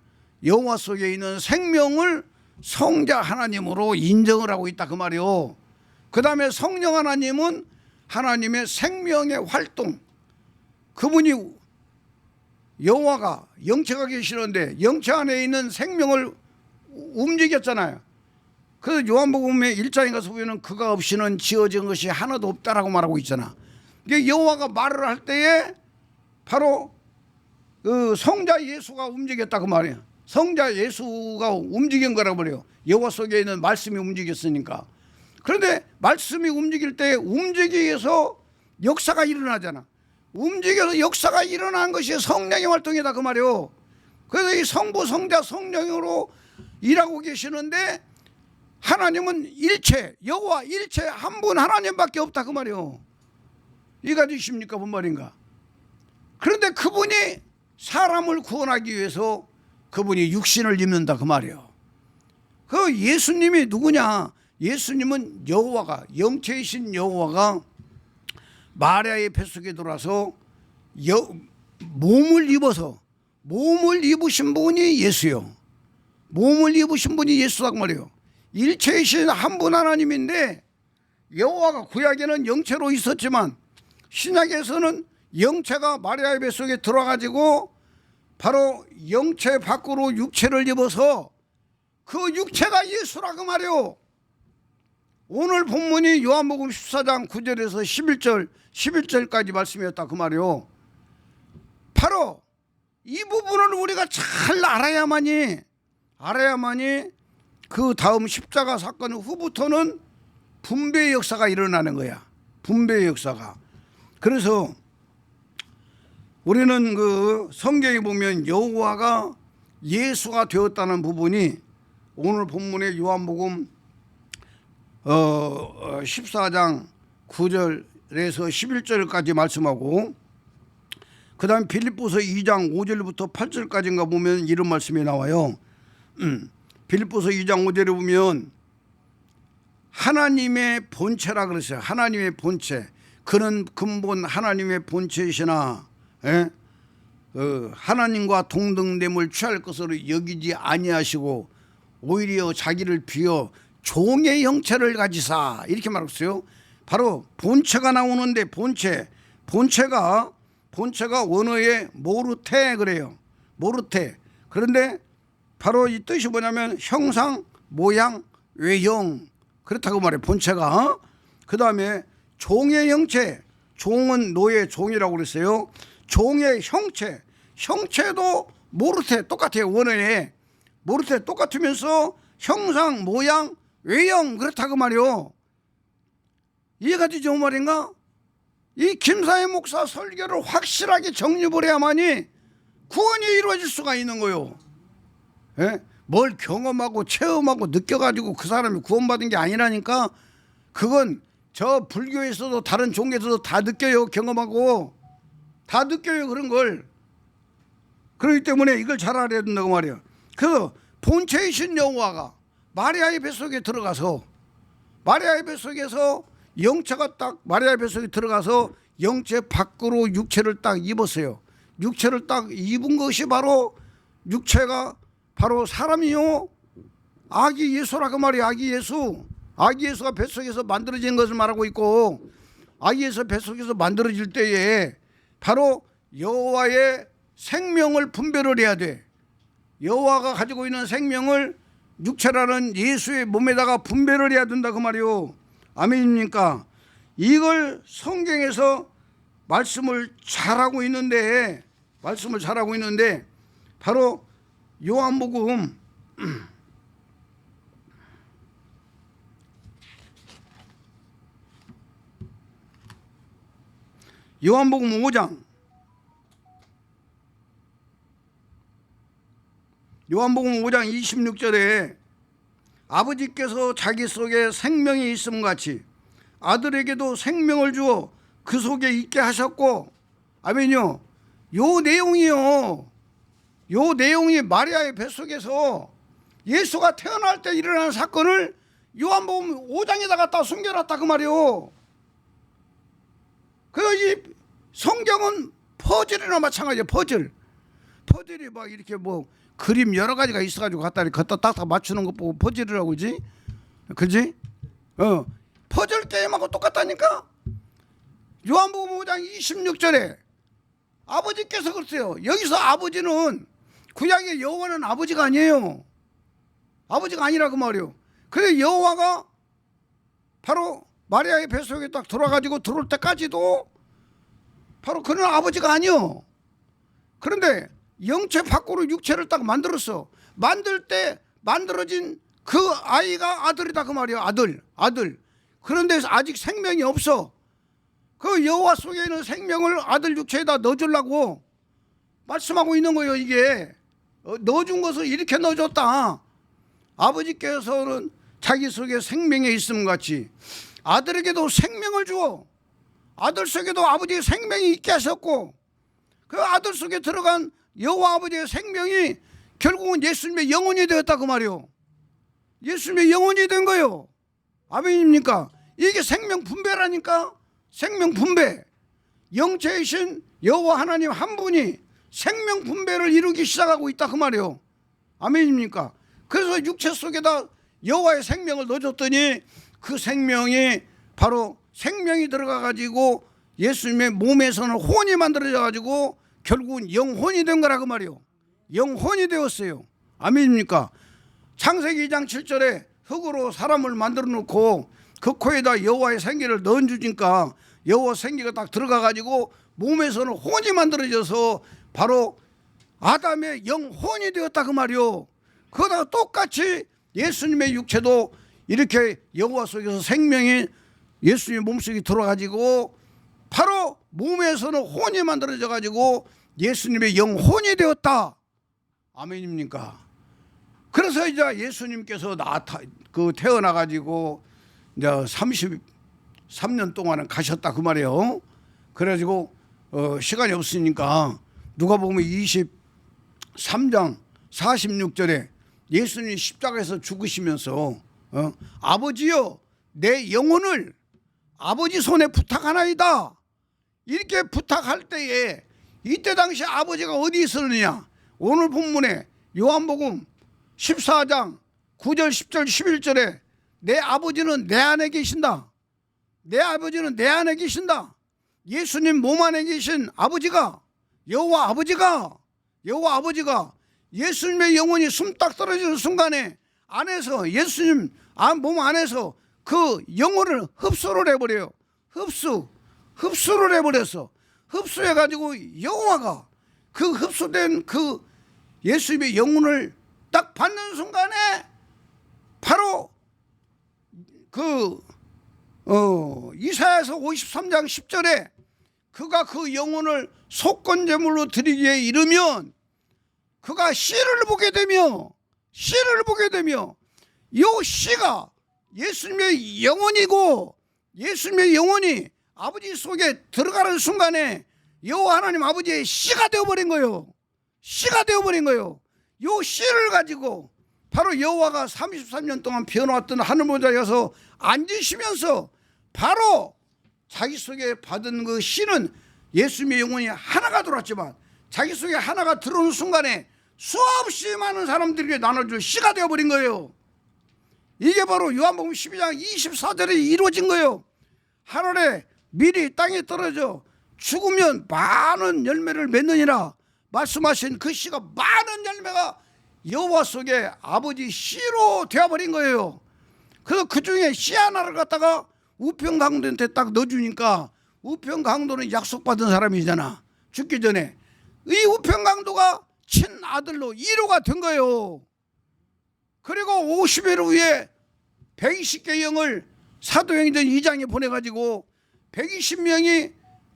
성자 하나님으로 인정을 하고 있다 그 말이요. 그 다음에 성령 하나님은 하나님의 생명의 활동, 그분이 여호와가 영체가 계시는데 영체 안에 있는 생명을 움직였잖아요. 그래서 요한복음의 1장에 가서 보면 그가 없이는 지어진 것이 하나도 없다라고 말하고 있잖아. 이게 여호와가 말을 할 때에 바로 그 성자 예수가 움직였다 그 말이에요. 성자 예수가 움직인 거라고 그래요. 여호와 속에 있는 말씀이 움직였으니까. 그런데 말씀이 움직일 때 움직이기 위해서 역사가 일어나잖아. 움직여서 역사가 일어난 것이 성령의 활동이다 그 말이에요. 그래서 이 성부 성자 성령으로 일하고 계시는데 하나님은 일체, 여호와 일체 한 분 하나님밖에 없다 그 말이에요. 이해가되십니까? 뭔 말인가? 그런데 그분이 사람을 구원하기 위해서 그분이 육신을 입는다 그 말이에요. 그 예수님이 누구냐? 예수님은 여호와가, 영체이신 여호와가 마리아의 뱃속에 들어와서 몸을 입으신 분이 예수요. 몸을 입으신 분이 예수라고 말이에요. 일체이신 한 분 하나님인데 여호와가 구약에는 영체로 있었지만 신약에서는 영체가 마리아의 뱃속에 들어가지고 바로 영체 밖으로 육체를 입어서 그 육체가 예수라고 말이에요. 오늘 본문이 요한복음 14장 9절에서 11절까지 말씀이었다 그 말이에요. 바로 이 부분을 우리가 잘 알아야만이 그 다음 십자가 사건 후부터는 분배의 역사가 일어나는 거야. 분배의 역사가. 그래서 우리는 그 성경에 보면 여호와가 예수가 되었다는 부분이 오늘 본문의 요한복음 14장 9절에서 11절까지 말씀하고, 그 다음에 빌립보서 2장 5절부터 8절까지인가 보면 이런 말씀이 나와요. 빌립보서 2장 5절에 보면 하나님의 본체라 그랬어요. 하나님의 본체. 그는 근본 하나님의 본체이시나 하나님과 동등됨을 취할 것으로 여기지 아니하시고 오히려 자기를 비어 종의 형체를 가지사 이렇게 말했어요. 바로 본체가 나오는데 본체가 원어의 모르테 그래요. 모르테. 그런데 바로 이 뜻이 뭐냐면 형상, 모양, 외형 그렇다고 말해요. 본체가. 그 다음에 종의 형체, 종은 노예 종이라고 그랬어요. 종의 형체도 모르테 똑같아요. 원어에 모르테 똑같으면서 형상, 모양, 외형 그렇다고 말이요. 이해가 되죠 말인가? 이 김사회 목사 설교를 확실하게 정립을 해야만이 구원이 이루어질 수가 있는 거요. 예? 뭘 경험하고 체험하고 느껴가지고 그 사람이 구원받은 게 아니라니까. 그건 저 불교에서도 다른 종교에서도 다 느껴요. 경험하고 다 느껴요 그런 걸. 그렇기 때문에 이걸 잘 알아야 된다고 말이에요. 그래서 본체이신 여호와가 마리아의 뱃속에 들어가서 마리아의 뱃속에서 영체가 딱 마리아의 뱃속에 들어가서 영체 밖으로 육체를 딱 입었어요. 육체를 딱 입은 것이 바로 육체가 바로 사람이요 아기 예수라고 말이에요. 아기 예수. 아기 예수가 뱃속에서 만들어진 것을 말하고 있고, 아기 예수 뱃속에서 만들어질 때에 바로 여호와의 생명을 분별을 해야 돼. 여호와가 가지고 있는 생명을 육체라는 예수의 몸에다가 분별을 해야 된다 그 말이요. 아멘입니까? 이걸 성경에서 말씀을 잘하고 있는데 바로 요한복음 5장 요한복음 5장 26절에 아버지께서 자기 속에 생명이 있음 같이 아들에게도 생명을 주어 그 속에 있게 하셨고, 아멘요. 요 내용이 마리아의 뱃속에서 예수가 태어날 때 일어난 사건을 요한복음 5장에다 갖다 숨겨놨다 그 말이요. 이 성경은 퍼즐이나 마찬가지야. 퍼즐이 막 이렇게 뭐 그림 여러 가지가 있어가지고 갖다 딱딱 맞추는 것 보고 퍼즐이라고 그러지, 그지? 퍼즐 게임하고 똑같다니까. 요한복음 5장 26절에 아버지께서 그랬어요. 여기서 아버지는 구약의 여호와는 아버지가 아니에요. 아버지가 아니라 그 말이에요. 그래 여호와가 바로 마리아의 뱃속에 딱 들어가지고 들어올 때까지도 바로 그는 아버지가 아니요. 그런데 영체 밖으로 육체를 딱 만들었어. 만들 때 만들어진 그 아이가 아들이다 그 말이야. 아들. 그런데 아직 생명이 없어. 그 여호와 속에 있는 생명을 아들 육체에다 넣어주려고 말씀하고 있는 거예요. 이게 넣어준 것을 이렇게 넣어줬다. 아버지께서는 자기 속에 생명이 있음 같이 아들에게도 생명을 주어 아들 속에도 아버지의 생명이 있게 하셨고, 그 아들 속에 들어간 여호와 아버지의 생명이 결국은 예수님의 영혼이 되었다 그 말이요. 예수님의 영혼이 된 거예요. 아멘입니까? 이게 생명 분배라니까. 생명 분배. 영체이신 여호와 하나님 한 분이 생명 분배를 이루기 시작하고 있다 그 말이요. 아멘입니까? 그래서 육체 속에다 여호와의 생명을 넣어줬더니 그 생명이 바로 생명이 들어가 가지고 예수님의 몸에서는 혼이 만들어져 가지고 결국은 영혼이 된 거라 그 말이요. 영혼이 되었어요. 아멘입니까? 창세기 2장 7절에 흙으로 사람을 만들어 놓고 그 코에다 여호와의 생기를 넣어주니까 여호와 생기가 딱 들어가 가지고 몸에서는 혼이 만들어져서 바로 아담의 영혼이 되었다 그 말이요. 그거다가 똑같이 예수님의 육체도 이렇게 여호와 속에서 생명이 예수님의 몸속에 들어가지고 바로 몸에서는 혼이 만들어져 가지고 예수님의 영혼이 되었다. 아멘입니까? 그래서 이제 예수님께서 태어나 가지고 이제 33년 동안은 가셨다 그 말이에요. 그래가지고 시간이 없으니까 누가복음 23장 46절에 예수님이 십자가에서 죽으시면서 아버지여 내 영혼을 아버지 손에 부탁하나이다 이렇게 부탁할 때에 이때 당시 아버지가 어디 있었느냐. 오늘 본문에 요한복음 14장 9절 10절 11절에 내 아버지는 내 안에 계신다. 내 아버지는 내 안에 계신다. 예수님 몸 안에 계신 아버지가 여호와 아버지가 예수님의 영혼이 숨 딱 떨어지는 순간에 안에서 예수님 몸 안에서 그 영혼을 흡수를 해버려요. 흡수를 해버렸어. 흡수해가지고 여호와가 그 흡수된 그 예수님의 영혼을 딱 받는 순간에 바로 이사야서 53장 10절에 그가 그 영혼을 속건제물로 드리기에 이르면 그가 씨를 보게 되며 이 씨가 예수님의 영혼이고 예수님의 영혼이 아버지 속에 들어가는 순간에 여호와 하나님 아버지의 씨가 되어버린 거예요. 이 씨를 가지고 바로 여호와가 33년 동안 피워놓았던 하늘보좌에서 앉으시면서 바로 자기 속에 받은 그 씨는 예수님의 영혼이 하나가 들어왔지만 자기 속에 하나가 들어오는 순간에 수없이 많은 사람들에게 나눠줄 씨가 되어버린 거예요. 이게 바로 요한복음 12장 24절에 이루어진 거예요. 하늘에 밀이 땅에 떨어져 죽으면 많은 열매를 맺느니라 말씀하신 그 씨가 많은 열매가 여호와 속에 아버지 씨로 되어버린 거예요. 그래서 그 중에 씨 하나를 갖다가 우평강도한테 딱 넣어주니까 우평강도는 약속받은 사람이잖아. 죽기 전에 이 우평강도가 친아들로 1호가 된 거예요. 그리고 50일 후에 120개 영을 사도행전 2장에 보내가지고 120명이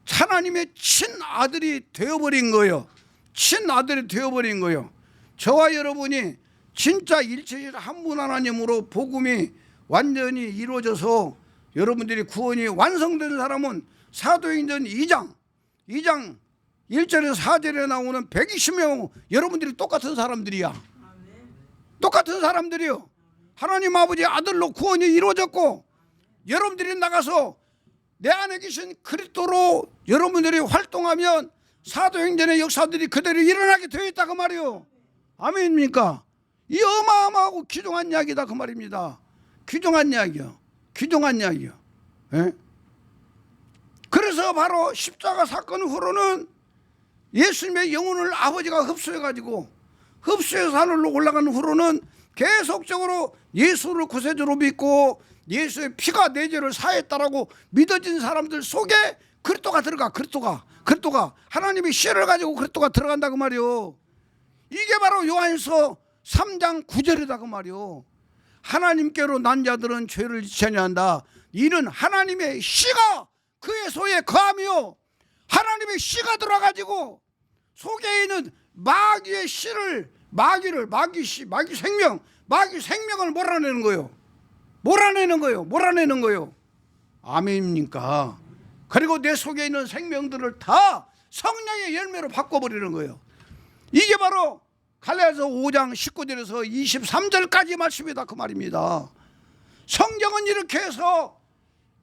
하나님의 친아들이 되어버린 거예요. 친아들이 되어버린 거예요. 저와 여러분이 진짜 일체질 한 분 하나님으로 복음이 완전히 이루어져서 여러분들이 구원이 완성된 사람은 사도행전 2장 1절에서 4절에 나오는 120명 여러분들이 똑같은 사람들이야. 똑같은 사람들이요. 하나님 아버지 아들로 구원이 이루어졌고 여러분들이 나가서 내 안에 계신 그리스도로 여러분들이 활동하면 사도행전의 역사들이 그대로 일어나게 되어 있다 그 말이요. 아멘입니까? 이 어마어마하고 귀중한 이야기다 그 말입니다. 귀중한 이야기요. 귀중한 이야기요. 예? 그래서 바로 십자가 사건 후로는 예수님의 영혼을 아버지가 흡수해가지고 흡수해서 하늘로 올라가는 후로는 계속적으로 예수를 구세주로 믿고 예수의 피가 내 죄를 사했다라고 믿어진 사람들 속에 그리스도가 들어가. 그리스도가 하나님의 씨를 가지고 그리스도가 들어간다 그 말이요. 이게 바로 요한서 3장 9절이다 그 말이요. 하나님께로 난 자들은 죄를 짓지 아니한다. 이는 하나님의 씨가 그의 소에 거하며 하나님의 씨가 들어가지고 속에 있는 마귀의 씨를 마귀 생명을 몰아내는 거예요. 몰아내는 거예요. 아멘입니까? 그리고 내 속에 있는 생명들을 다 성령의 열매로 바꿔버리는 거예요. 이게 바로 갈라디아서 5장 19절에서 23절까지 말씀이다 그 말입니다. 성경은 이렇게 해서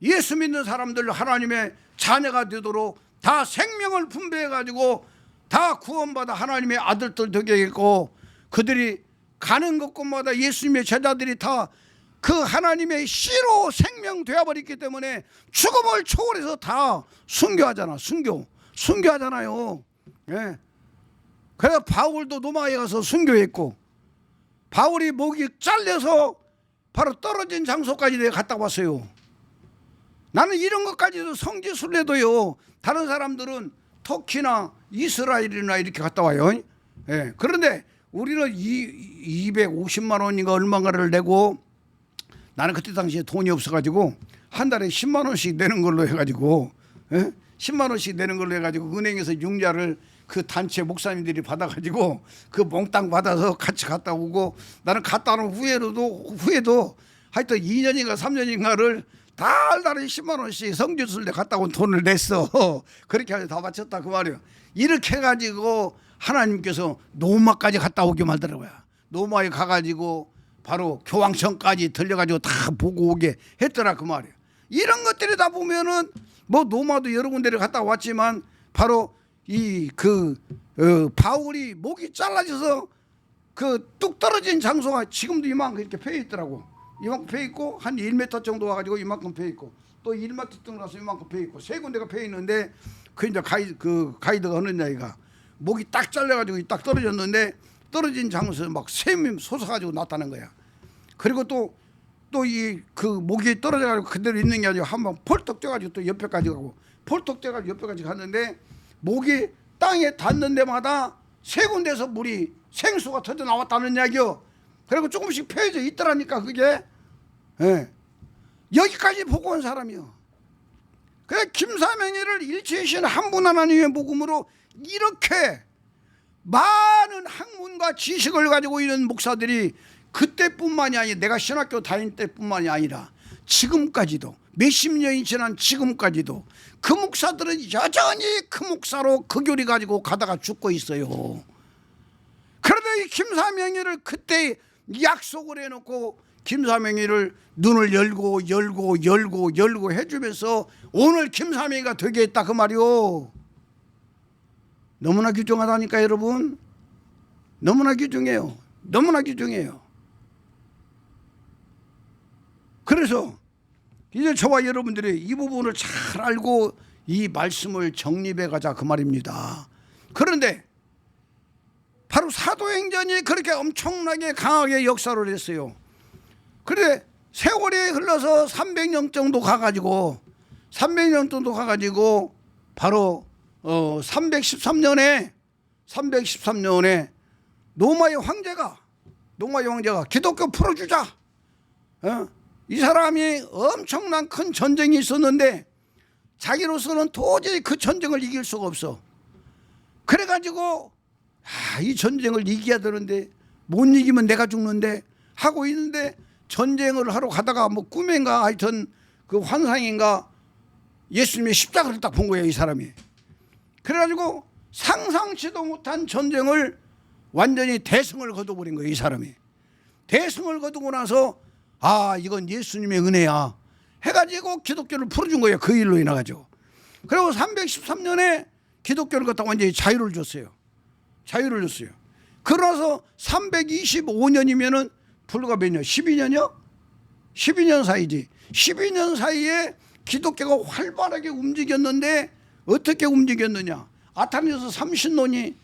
예수 믿는 사람들 하나님의 자녀가 되도록 다 생명을 분배해가지고 다 구원받아 하나님의 아들들 되게 했고 그들이 가는 곳곳마다 예수님의 제자들이 다 그 하나님의 씨로 생명되어 버렸기 때문에 죽음을 초월해서 다 순교하잖아. 순교하잖아요. 예. 그래서 바울도 로마에 가서 순교했고 바울이 목이 잘려서 바로 떨어진 장소까지 내가 갔다 왔어요. 나는 이런 것까지도 성지순례도요. 다른 사람들은 터키나 이스라엘이나 이렇게 갔다 와요. 예. 그런데 우리는 250만 원인가 얼마가를 내고 나는 그때 당시에 돈이 없어가지고 한 달에 10만 원씩 내는 걸로 해가지고 10만 원씩 내는 걸로 해가지고 은행에서 융자를 그 단체 목사님들이 받아가지고 그 몽땅 받아서 같이 갔다 오고 나는 갔다 온 후에도 하여튼 2년인가 3년인가를 달달이 10만 원씩 성지순례 갔다 온 돈을 냈어. 그렇게 해서 다 바쳤다 그 말이에요. 이렇게 해가지고 하나님께서 노마까지 갔다 오게 말더라고요. 노마에 가가지고 바로 교황청까지 들려가지고 다 보고 오게 했더라 그 말이에요. 이런 것들이 다 보면은 뭐 노마도 여러 군데를 갔다 왔지만 바로 바울이 목이 잘라져서 그 뚝 떨어진 장소가 지금도 이만큼 이렇게 펴 있더라고. 이만큼 펴 있고 한 1m 정도 와가지고 이만큼 펴 있고 또 1m 정도 나서 이만큼 펴 있고 세 군데가 펴 있는데 그 이제 가이드가 하는 이야기가 목이 딱 잘려가지고 딱 떨어졌는데 떨어진 장소에 막 샘이 솟아가지고 나타난 거야. 그리고 또 이 그 목이 떨어져가지고 그대로 있는 게 아니고 한번 폴떡 뛰어가지고 또 옆에까지 가고 폴떡 뛰어가지고 옆에까지 갔는데 목이 땅에 닿는 데마다 세 군데서 물이 생수가 터져 나왔다는 이야기요. 그리고 조금씩 펴져 있더라니까 그게. 예. 여기까지 보고 온 사람이요. 그래 김사명이를 일체이신 한 분 하나님의 복음으로 이렇게 많은 학문과 지식을 가지고 있는 목사들이 그때뿐만이 아니라 내가 신학교 다닐 때뿐만이 아니라 지금까지도 몇십 년이 지난 지금까지도 그 목사들은 여전히 그 목사로 그 교리 가지고 가다가 죽고 있어요. 그런데 이 김사명이를 그때 약속을 해놓고 김사명이를 눈을 열고 해주면서 오늘 김사명이가 되게 했다 그 말이요. 너무나 귀중하다니까 여러분. 너무나 귀중해요. 그래서 이제 저와 여러분들이 이 부분을 잘 알고 이 말씀을 정립해 가자 그 말입니다. 그런데 바로 사도행전이 그렇게 엄청나게 강하게 역사를 했어요. 그런데 세월이 흘러서 300년 정도 가가지고 바로 313년에 로마의 황제가 기독교 풀어주자. 이 사람이 엄청난 큰 전쟁이 있었는데 자기로서는 도저히 그 전쟁을 이길 수가 없어. 그래가지고 이 전쟁을 이겨야 되는데 못 이기면 내가 죽는데 하고 있는데 전쟁을 하러 가다가 뭐 꿈인가 하여튼 그 환상인가 예수님의 십자가를 딱 본 거예요, 이 사람이. 그래가지고 상상치도 못한 전쟁을 완전히 대승을 거둬버린 거예요, 이 사람이. 대승을 거두고 나서 이건 예수님의 은혜야 해가지고 기독교를 풀어준 거예요, 그 일로 인해가지고. 그리고 313년에 기독교를 갖다 완전히 자유를 줬어요. 그러서 325년이면은 불과 몇 년? 12년이요? 12년 사이지. 12년 사이에 기독교가 활발하게 움직였는데 어떻게 움직였느냐? 아타니스 삼신론이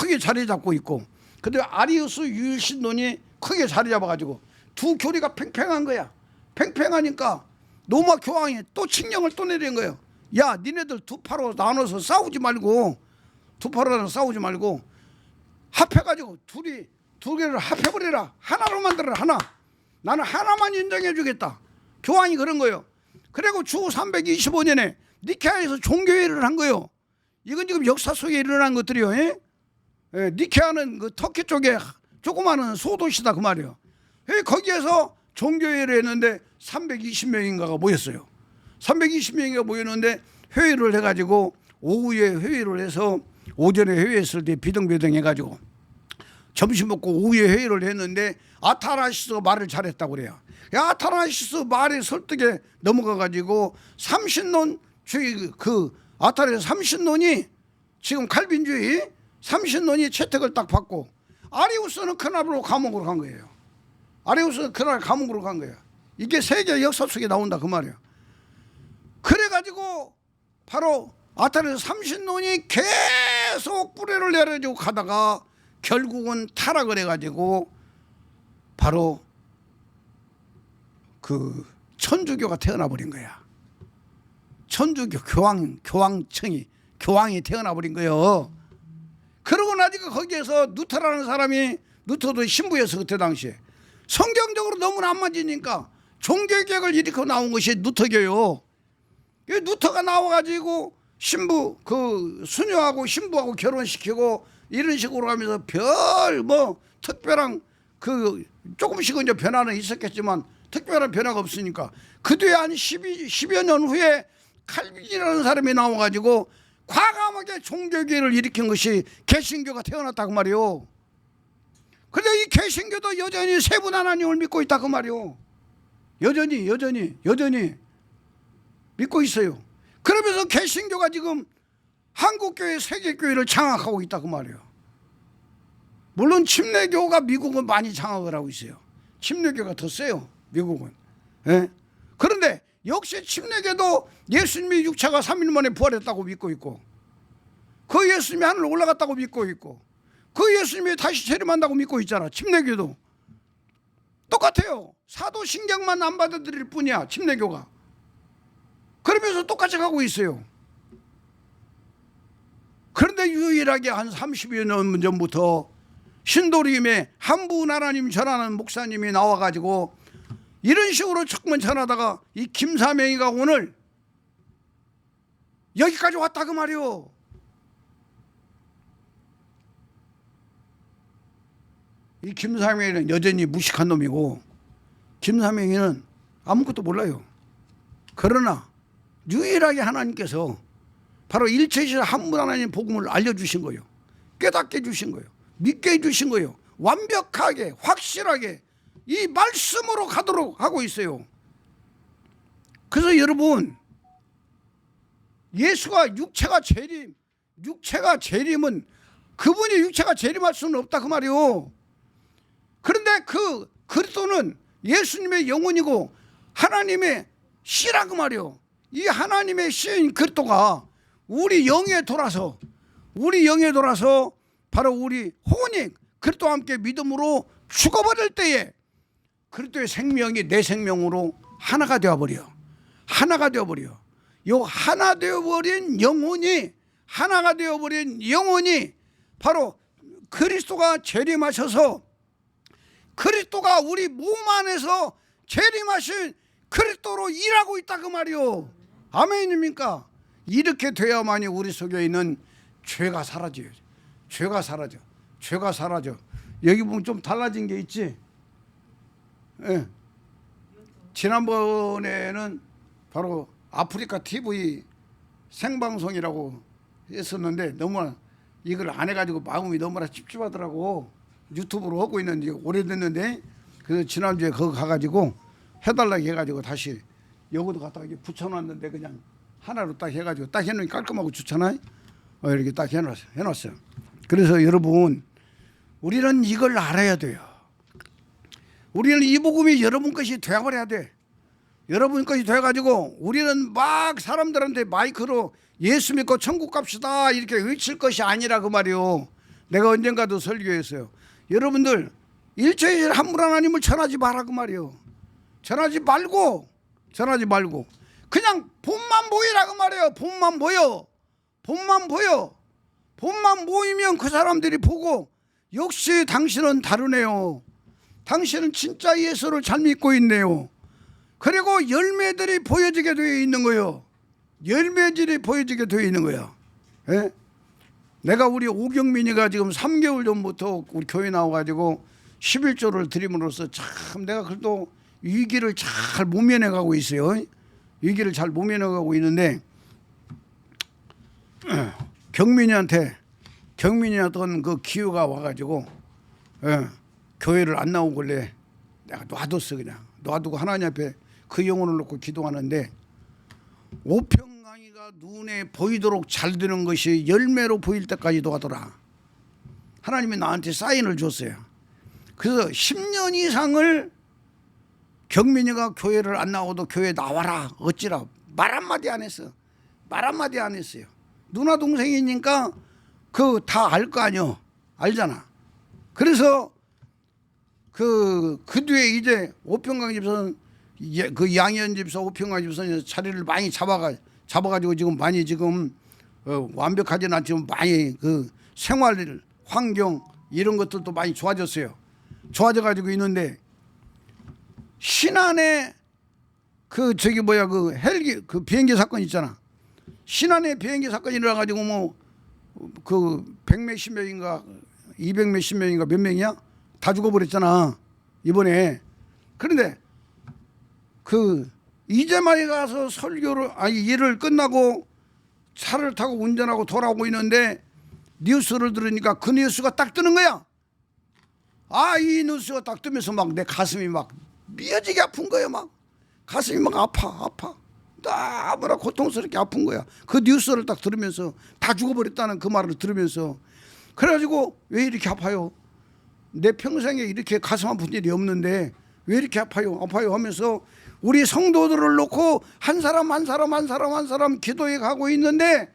크게 자리 잡고 있고, 근데 아리우스 유일신론이 크게 자리 잡아가지고 두 교리가 팽팽한 거야. 팽팽하니까 로마 교황이 또 칙령을 또 내린 거예요. 야, 니네들 두 파로 나눠서 싸우지 말고 합해가지고 두 개를 합해버리라. 하나로 만들어라. 하나. 나는 하나만 인정해 주겠다. 교황이 그런 거예요. 그리고 주 325년에 니케아에서 종교회의를 한 거예요. 이건 지금 역사 속에 일어난 것들이요. 니케아는 그 터키 쪽에 조그마한 소도시다 그 말이에요. 거기에서 종교회의를 했는데 320명인가가 모였어요. 320명인가 모였는데 회의를 해가지고 오후에 회의를 해서 오전에 회의했을 때 비등비등 해가지고 점심 먹고 오후에 회의를 했는데 아타나시스가 말을 잘했다고 그래요. 아타나시스 말에 설득에 넘어가가지고 삼신론 그 아타나시스 삼신론이 지금 칼빈주의 삼신론이 채택을 딱 받고 아리우스는 그날로 감옥으로 간 거예요. 이게 세계 역사 속에 나온다 그 말이에요. 그래가지고 바로 아타나시스 삼신론이 계속 뿌리를 내려주고 가다가 결국은 타락을 해가지고 바로 그 천주교가 태어나버린 거야. 천주교 교황이 태어나버린 거예요. 그러고 나니까 거기에서 누터라는 사람이, 누터도 신부였어 그때 당시에. 성경적으로 너무나 안 맞으니까 종교개혁을 일으켜 나온 것이 누터교요. 누터가 나와가지고 신부 그 수녀하고 신부하고 결혼시키고 이런 식으로 하면서 별 뭐 특별한 그 조금씩은 이제 변화는 있었겠지만 특별한 변화가 없으니까 그 뒤에 한 10여 년 후에 칼빈이라는 사람이 나와가지고 과감하게 종교개혁을 일으킨 것이 개신교가 태어났다 그 말이요. 그런데 이 개신교도 여전히 세 분 하나님을 믿고 있다 그 말이요. 여전히 믿고 있어요. 그러면서 개신교가 지금 한국교회 세계교회를 장악하고 있다 그 말이에요. 물론 침례교가 미국은 많이 장악을 하고 있어요. 침례교가 더 세요 미국은. 그런데 역시 침례교도 예수님의 육체가 3일 만에 부활했다고 믿고 있고, 그 예수님이 하늘로 올라갔다고 믿고 있고, 그 예수님이 다시 재림한다고 믿고 있잖아. 침례교도 똑같아요. 사도신경만 안 받아들일 뿐이야 침례교가. 그러면서 똑같이 가고 있어요. 그런데 유일하게 한 30여 년 전부터 신도림에 한 분 하나님 전하는 목사님이 나와가지고 이런 식으로 조금만 전하다가 이 김사명이가 오늘 여기까지 왔다 그 말이요. 이 김사명이는 여전히 무식한 놈이고, 김사명이는 아무것도 몰라요. 그러나 유일하게 하나님께서 바로 일체이신 한 분 하나님 복음을 알려주신 거예요. 깨닫게 해주신 거예요. 믿게 해주신 거예요. 완벽하게 확실하게 이 말씀으로 가도록 하고 있어요. 그래서 여러분, 예수가 육체가 재림은 그분이 육체가 재림할 수는 없다 그 말이요. 그런데 그 그리스도는 예수님의 영혼이고 하나님의 씨라 그 말이요. 이 하나님의 씨인 그리스도가 우리 영에 돌아서 바로 우리 혼이 그리스도와 함께 믿음으로 죽어버릴 때에 그리스도의 생명이 내 생명으로 하나가 되어버려. 하나가 되어버려. 요 하나 되어버린 영혼이 바로 그리스도가 재림하셔서 그리스도가 우리 몸 안에서 재림하신 그리스도로 일하고 있다 그 말이요. 아멘입니까? 이렇게 돼야만이 우리 속에 있는 죄가 사라져요. 죄가 사라져. 여기 보면 좀 달라진 게 있지. 예. 지난번에는 바로 아프리카 TV 생방송이라고 했었는데 너무 이걸 안 해가지고 마음이 너무나 찝찝하더라고. 유튜브로 하고 있는데 오래됐는데 그래서 지난주에 거기 가가지고 해달라고 해가지고 다시 여기도 갖다 붙여놨는데 그냥 하나로 딱 해가지고 딱 해놓으니 깔끔하고 좋잖아요. 이렇게 딱 해놨어요. 그래서 여러분 우리는 이걸 알아야 돼요. 우리는 이 복음이 여러분 것이 되어버려야 돼. 여러분 것이 돼가지고 우리는 막 사람들한테 마이크로 예수 믿고 천국 갑시다 이렇게 외칠 것이 아니라 그 말이요. 내가 언젠가도 설교했어요. 여러분들 일체의 한물 하나님을 전하지 마라 그 말이요. 전하지 말고 그냥 본만 보이라 그 말이에요. 본만 보이면 그 사람들이 보고 역시 당신은 다르네요. 당신은 진짜 예수를 잘 믿고 있네요. 그리고 열매들이 보여지게 되어 있는 거예요. 열매들이 보여지게 되어 있는 거야. 예? 내가 우리 오경민이가 지금 3개월 전부터 우리 교회 나와가지고 11조를 드림으로써 참 내가 그래도 위기를 잘 모면해가고 있어요. 위기를 잘 모면해가고 있는데 경민이한테 어떤 그 기회가 와가지고 교회를 안 나오길래 내가 놔뒀어. 그냥 놔두고 하나님 앞에 그 영혼을 놓고 기도하는데 오평강이가 눈에 보이도록 잘 되는 것이 열매로 보일 때까지 도와더라. 하나님이 나한테 사인을 줬어요. 그래서 10년 이상을 경민이가 교회를 안 나오도 교회 나와라 어찌라 말 한마디 안 했어. 누나 동생이니까 그 다 알 거 아니요. 알잖아. 그래서 그 뒤에 이제 오평강 집사는 그 양현 집사 오평강 집사는 자리를 많이 잡아가지고 지금 많이 완벽하진 않지만 많이 그 생활 환경 이런 것들도 많이 좋아져가지고 있는데 신안에 그 헬기 그 비행기 사건 있잖아. 신안에 비행기 사건이 일어나가지고 뭐 그 100몇십 명인가 200몇십 명인가 몇 명이야? 다 죽어버렸잖아 이번에. 그런데 그 이재만에 가서 일을 끝나고 차를 타고 운전하고 돌아오고 있는데 뉴스를 들으니까 그 뉴스가 딱 뜨는 거야. 이 뉴스가 딱 뜨면서 막 내 가슴이 막 미어지게 아픈 거예요. 막 가슴이 막 아파. 너무나 고통스럽게 아픈 거야. 그 뉴스를 딱 들으면서 다 죽어버렸다는 그 말을 들으면서. 그래가지고 왜 이렇게 아파요? 내 평생에 이렇게 가슴 아픈 일이 없는데 왜 이렇게 아파요 하면서 우리 성도들을 놓고 한 사람 기도해 가고 있는데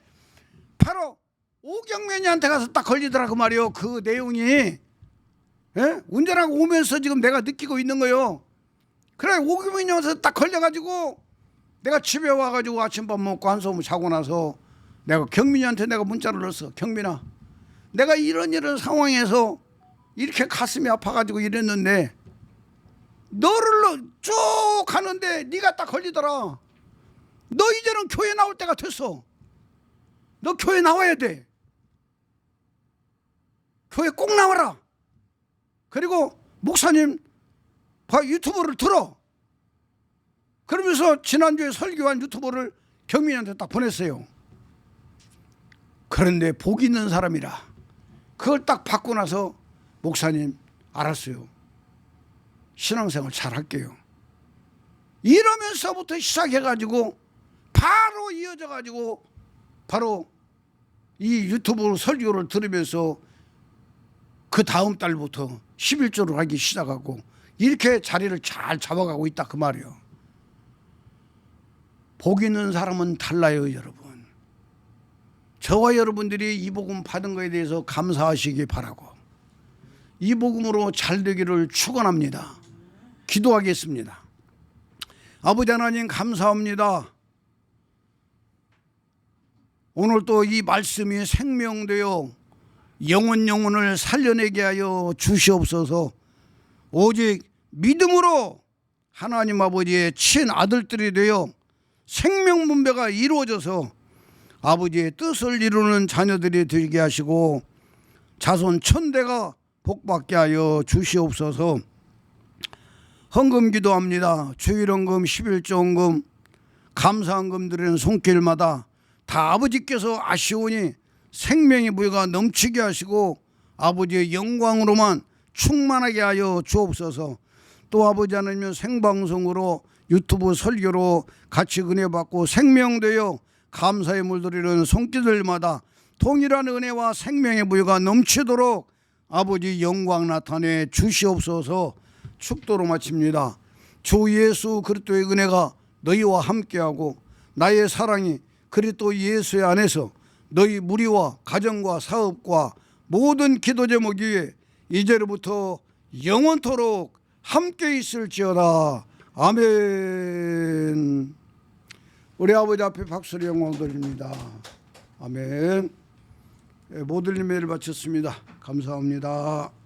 바로 오경민이한테 가서 딱 걸리더라 그 말이요. 그 내용이. 예? 운전하고 오면서 지금 내가 느끼고 있는 거요. 그래 오경민이한테 딱 걸려가지고 내가 집에 와가지고 아침밥 먹고 한숨 자고 나서 내가 경민이한테 내가 문자를 넣었어. 경민아, 내가 이런 상황에서 이렇게 가슴이 아파가지고 이랬는데 너를 쭉 가는데 네가 딱 걸리더라. 너 이제는 교회 나올 때가 됐어. 너 교회 나와야 돼. 교회 꼭 나와라. 그리고 목사님 유튜브를 들어. 그러면서 지난주에 설교한 유튜브를 경민이한테 딱 보냈어요. 그런데 복 있는 사람이라 그걸 딱 받고 나서 목사님 알았어요. 신앙생활 잘 할게요. 이러면서부터 시작해가지고 바로 이어져가지고 바로 이 유튜브 설교를 들으면서 그 다음 달부터 11조를 하기 시작하고 이렇게 자리를 잘 잡아가고 있다 그 말이에요. 복 있는 사람은 달라요, 여러분. 저와 여러분들이 이 복음 받은 것에 대해서 감사하시기 바라고 이 복음으로 잘 되기를 축원합니다. 기도하겠습니다. 아버지 하나님 감사합니다. 오늘 또 이 말씀이 생명되어 영혼을 살려내게 하여 주시옵소서. 오직 믿음으로 하나님 아버지의 친아들들이 되어 생명분배가 이루어져서 아버지의 뜻을 이루는 자녀들이 되게 하시고 자손 천대가 복받게 하여 주시옵소서. 헌금 기도합니다. 주일헌금 11조헌금 감사헌금 드리는 손길마다 다 아버지께서 아시오니 생명의 부여가 넘치게 하시고 아버지의 영광으로만 충만하게 하여 주옵소서. 또 아버지 하나님 생방송으로 유튜브 설교로 같이 은혜받고 생명되어 감사의 물들이는 손길들마다 동일한 은혜와 생명의 부여가 넘치도록 아버지 영광 나타내 주시옵소서. 축도로 마칩니다. 주 예수 그리스도의 은혜가 너희와 함께하고 나의 사랑이 그리스도 예수의 안에서 너희 무리와 가정과 사업과 모든 기도 제목 위에 이제로부터 영원토록 함께 있을지어다. 아멘. 우리 아버지 앞에 박수로 영광 드립니다. 아멘. 모든 예배를 바쳤습니다. 감사합니다.